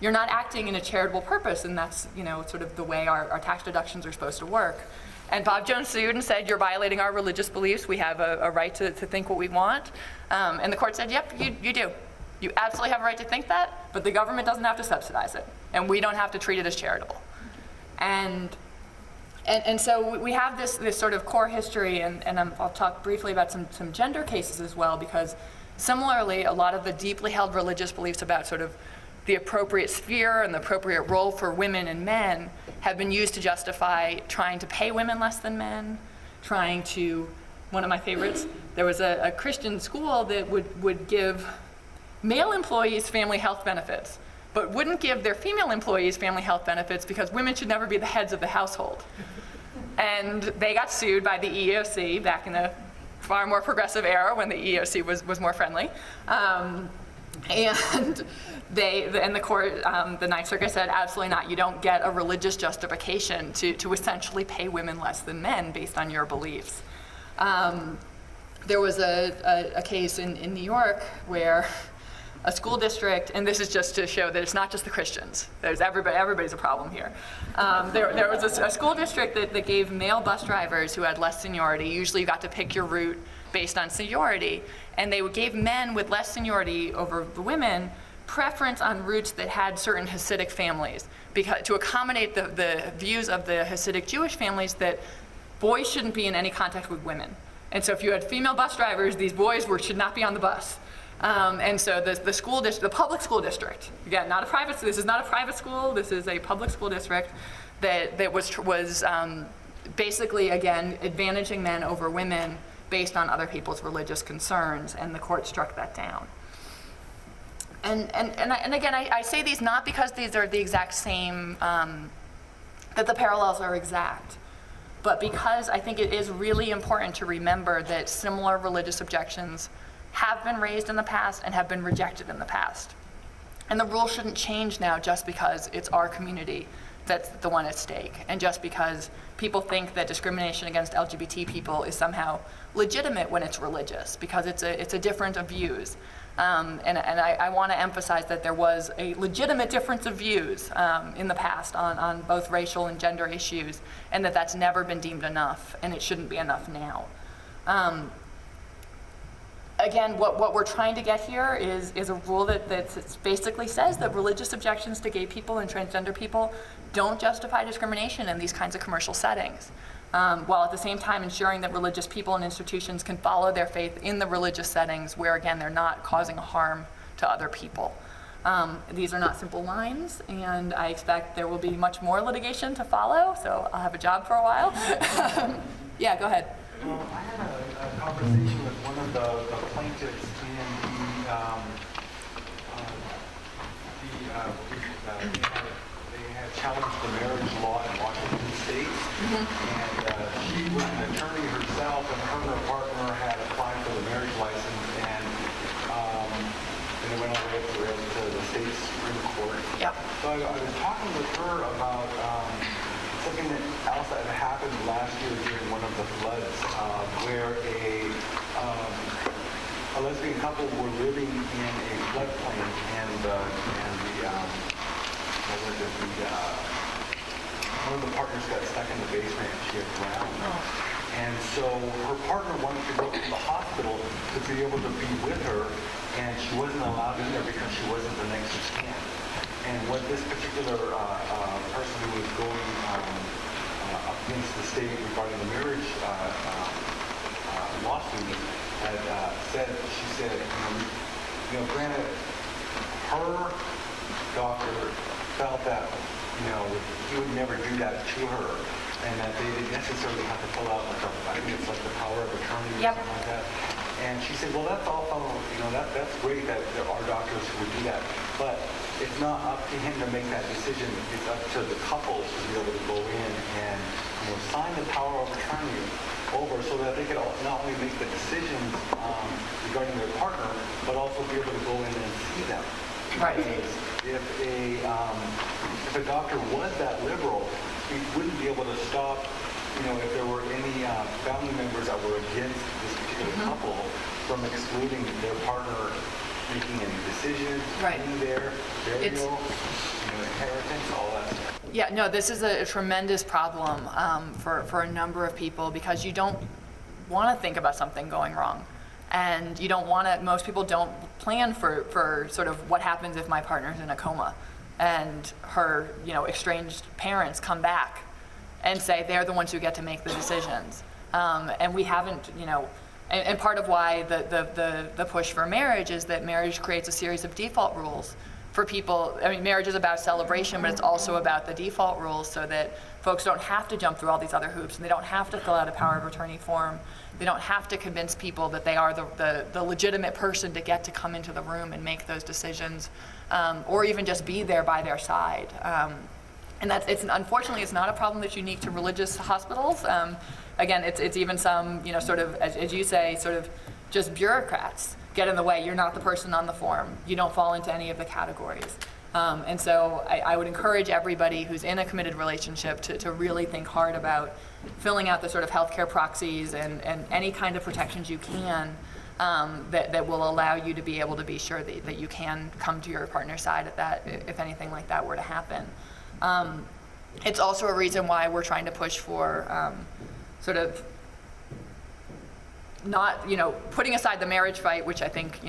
you're not acting in a charitable purpose, and that's, sort of the way our tax deductions are supposed to work. And Bob Jones sued and said, you're violating our religious beliefs. We have a right to think what we want. And the court said, yep, you do. You absolutely have a right to think that, but the government doesn't have to subsidize it. And we don't have to treat it as charitable. And so we have this sort of core history, and I'll talk briefly about some gender cases as well, because similarly, a lot of the deeply held religious beliefs about sort of the appropriate sphere and the appropriate role for women and men have been used to justify trying to pay women less than men, one of my favorites, there was a Christian school that would give male employees family health benefits, but wouldn't give their female employees family health benefits because women should never be the heads of the household. And they got sued by the EEOC back in a far more progressive era when the EEOC was more friendly. And the court, the Ninth Circuit said, absolutely not. You don't get a religious justification to essentially pay women less than men based on your beliefs. There was a case in New York where a school district, and this is just to show that it's not just the Christians. There's everybody's a problem here. There was a school district that gave male bus drivers who had less seniority, usually you got to pick your route based on seniority, and they gave men with less seniority over the women preference on routes that had certain Hasidic families, because to accommodate the views of the Hasidic Jewish families that boys shouldn't be in any contact with women. And so if you had female bus drivers, these boys should not be on the bus. And so the public school district, again, not a private, this is not a private school, this is a public school district that was basically, again, advantaging men over women based on other people's religious concerns, and the court struck that down. And again, I say these not because these are the exact same, that the parallels are exact, but because I think it is really important to remember that similar religious objections have been raised in the past and have been rejected in the past. And the rule shouldn't change now just because it's our community that's the one at stake, and just because people think that discrimination against LGBT people is somehow legitimate when it's religious, because it's a difference of views. And I want to emphasize that there was a legitimate difference of views in the past on both racial and gender issues, and that's never been deemed enough, and it shouldn't be enough now. Again, what we're trying to get here is a rule that basically says that religious objections to gay people and transgender people don't justify discrimination in these kinds of commercial settings, while at the same time ensuring that religious people and institutions can follow their faith in the religious settings where, again, they're not causing harm to other people. These are not simple lines, and I expect there will be much more litigation to follow, so I'll have a job for a while. Yeah, go ahead. Well, I had a conversation with one of the plaintiffs in they had challenged the marriage law in Washington State, and she was an attorney herself, and her and her partner had applied for the marriage license, and they went all the way to the state Supreme Court. Yep. So I was talking with her about something else that had happened last year during one of the floods, where a lesbian couple were living in a floodplain, and one of the partners got stuck in the basement and she had drowned. Oh. And so her partner wanted to go to the hospital to be able to be with her, and she wasn't allowed in there because she wasn't the next of kin. And what this particular person who was going up against the state regarding the marriage lawsuit had said, she said, granted, her doctor felt that, he would never do that to her, and that they didn't necessarily have to fill out I think it's like the power of attorney or something like that. And she said, well, that's all, that's great that there are doctors who would do that, but it's not up to him to make that decision. It's up to the couple to be able to go in and sign the power of attorney over, so that they could not only make the decisions regarding their partner, but also be able to go in and see them. Right. If a doctor was that liberal, he wouldn't be able to stop, if there were any family members that were against this particular couple from excluding their partner making any decisions, being there, burial, inheritance, all that stuff. Yeah, no, this is a tremendous problem for a number of people, because you don't want to think about something going wrong. And you don't want to, most people don't plan for sort of what happens if my partner's in a coma and her, estranged parents come back and say they're the ones who get to make the decisions. And we haven't, and part of why the push for marriage is that marriage creates a series of default rules for people. I mean, marriage is about celebration, but it's also about the default rules, so that folks don't have to jump through all these other hoops, and they don't have to fill out a power of attorney form. They don't have to convince people that they are the legitimate person to get to come into the room and make those decisions, or even just be there by their side. And unfortunately, it's not a problem that's unique to religious hospitals. Again, it's even some, sort of, as you say, sort of just bureaucrats get in the way. You're not the person on the form. You don't fall into any of the categories. And so I would encourage everybody who's in a committed relationship to really think hard about filling out the sort of healthcare proxies and any kind of protections you can that will allow you to be able to be sure that you can come to your partner's side at that, if anything like that were to happen. It's also a reason why we're trying to push for sort of not, putting aside the marriage fight, which I think,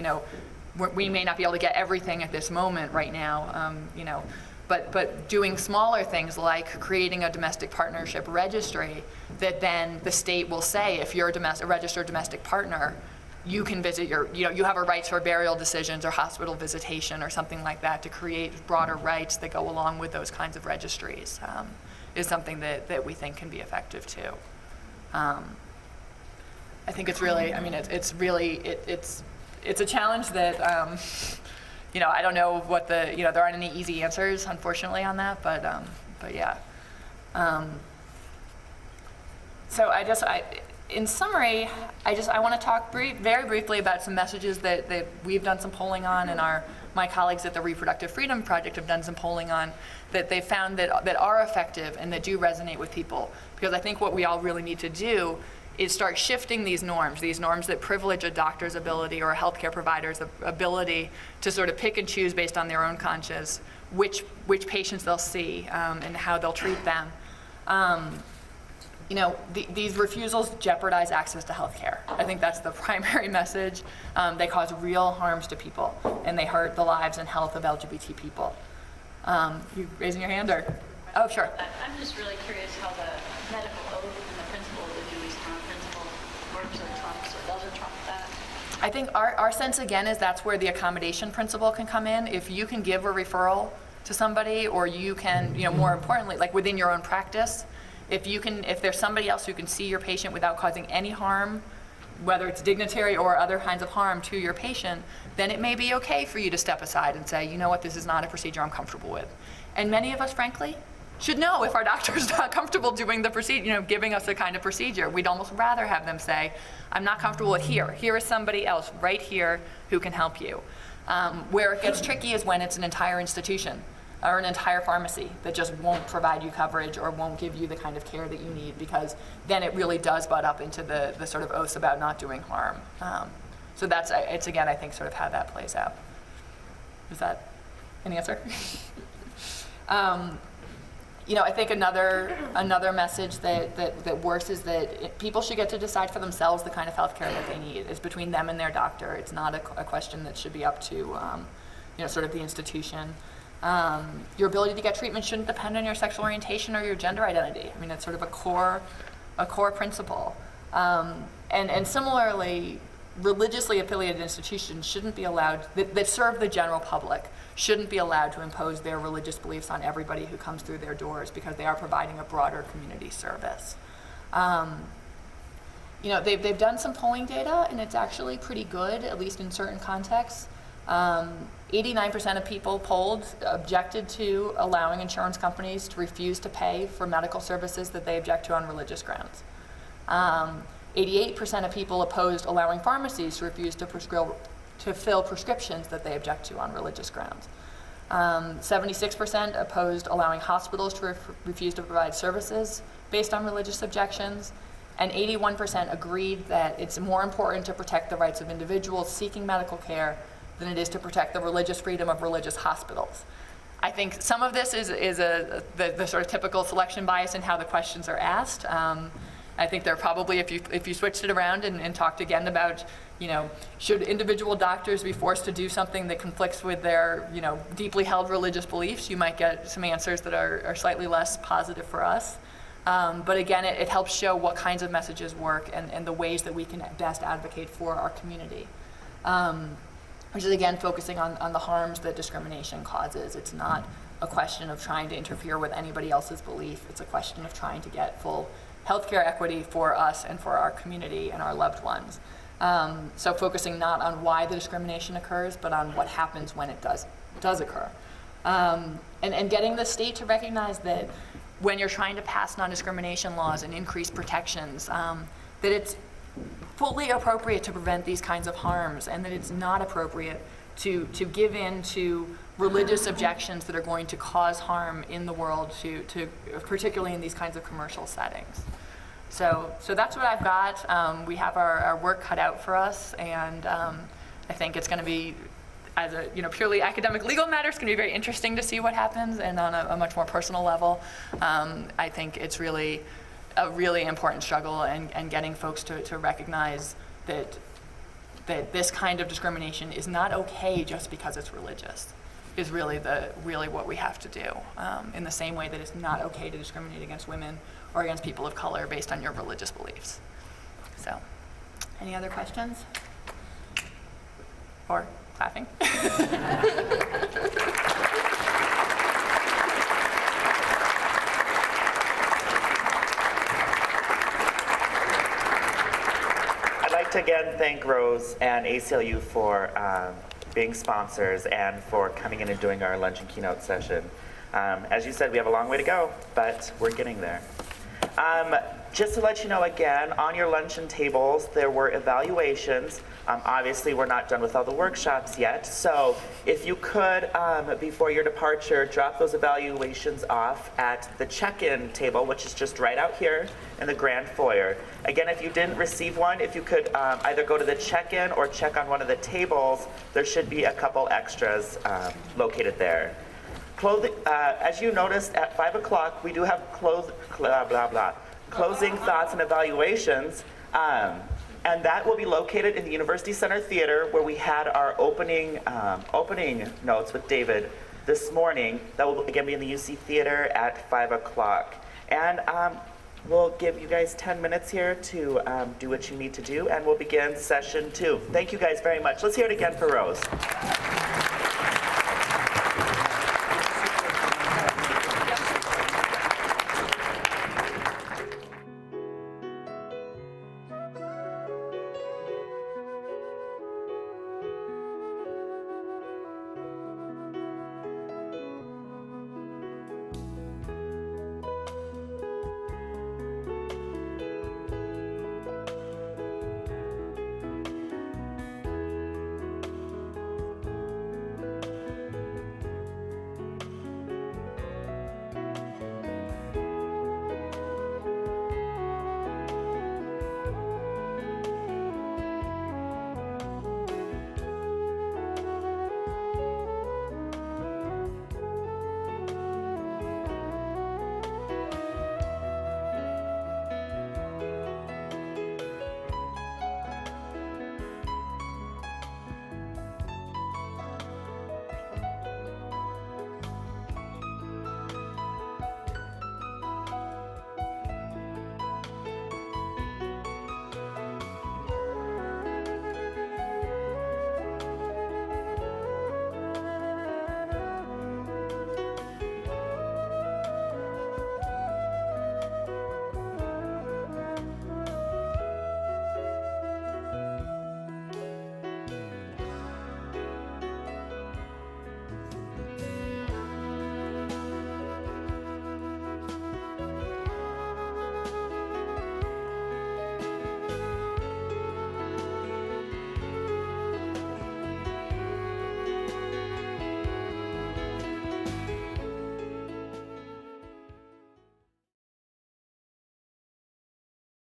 we may not be able to get everything at this moment right now, but doing smaller things like creating a domestic partnership registry that then the state will say, if you're a registered domestic partner, you can visit you have a right for burial decisions or hospital visitation or something like that, to create broader rights that go along with those kinds of registries, is something that we think can be effective too. I think it's really, it's a challenge that, I don't know what there aren't any easy answers, unfortunately, on that, but yeah. So in summary, I want to talk very briefly about some messages that we've done some polling on, and my colleagues at the Reproductive Freedom Project have done some polling on, that they found that are effective and that do resonate with people. Because I think what we all really need to do is start shifting these norms that privilege a doctor's ability or a healthcare provider's ability to sort of pick and choose based on their own conscience which patients they'll see and how they'll treat them. These refusals jeopardize access to healthcare. I think that's the primary message. They cause real harms to people, and they hurt the lives and health of LGBT people. You raising your hand, or? Oh, sure. I'm just really curious how the medical oath and the principle of the Dewey's Town principle works or trumps or doesn't trump that. I think our sense, again, is that's where the accommodation principle can come in. If you can give a referral to somebody, or you can, more importantly, like within your own practice, if there's somebody else who can see your patient without causing any harm, whether it's dignitary or other kinds of harm to your patient, then it may be okay for you to step aside and say, you know what, this is not a procedure I'm comfortable with. And many of us, frankly, should know if our doctor is not comfortable doing the procedure, giving us the kind of procedure. We'd almost rather have them say, I'm not comfortable with here. Here is somebody else right here who can help you. Where it gets tricky is when it's an entire institution or an entire pharmacy that just won't provide you coverage or won't give you the kind of care that you need, because then it really does butt up into the sort of oaths about not doing harm. So it's again, I think, sort of how that plays out. Is that an answer? I think another message that works is that people should get to decide for themselves the kind of health care that they need. It's between them and their doctor. It's not a question that should be up to sort of the institution. Your ability to get treatment shouldn't depend on your sexual orientation or your gender identity. It's sort of a core principle. And similarly, religiously affiliated institutions shouldn't be allowed, that serve the general public, shouldn't be allowed to impose their religious beliefs on everybody who comes through their doors, because they are providing a broader community service. They've done some polling data, and it's actually pretty good, at least in certain contexts. 89% of people polled objected to allowing insurance companies to refuse to pay for medical services that they object to on religious grounds. 88% of people opposed allowing pharmacies to refuse to fill prescriptions that they object to on religious grounds. 76% opposed allowing hospitals to refuse to provide services based on religious objections. And 81% agreed that it's more important to protect the rights of individuals seeking medical care than it is to protect the religious freedom of religious hospitals. I think some of this is the sort of typical selection bias in how the questions are asked. I think they're probably, if you switched it around and talked again about, should individual doctors be forced to do something that conflicts with their, deeply held religious beliefs, you might get some answers that are slightly less positive for us. But again, it helps show what kinds of messages work and the ways that we can best advocate for our community. Which is, again, focusing on the harms that discrimination causes. It's not a question of trying to interfere with anybody else's belief. It's a question of trying to get full healthcare equity for us and for our community and our loved ones. So focusing not on why the discrimination occurs, but on what happens when it does occur. And getting the state to recognize that when you're trying to pass non-discrimination laws and increase protections, that fully appropriate to prevent these kinds of harms, and that it's not appropriate to give in to religious objections that are going to cause harm in the world, particularly in these kinds of commercial settings. So that's what I've got. We have our work cut out for us, and I think it's going to be, as a purely academic legal matter, it's going to be very interesting to see what happens, and on a much more personal level, I think it's really a really important struggle, and getting folks to recognize that this kind of discrimination is not okay just because it's religious, is really what we have to do. In the same way that it's not okay to discriminate against women or against people of color based on your religious beliefs. So, any other questions? Or clapping? I'd like to again thank Rose and ACLU for being sponsors and for coming in and doing our lunch and keynote session. As you said, we have a long way to go, but we're getting there. Just to let you know again, on your luncheon tables, there were evaluations. Obviously, we're not done with all the workshops yet, so if you could, before your departure, drop those evaluations off at the check-in table, which is just right out here in the grand foyer. Again, if you didn't receive one, if you could either go to the check-in or check on one of the tables, there should be a couple extras located there. As you noticed, at 5 o'clock, we do have closing thoughts and evaluations, and that will be located in the University Center Theater, where we had our opening notes with David this morning. That will again be in the UC Theater at 5 o'clock. And we'll give you guys 10 minutes here to do what you need to do, and we'll begin session 2. Thank you guys very much. Let's hear it again for Rose.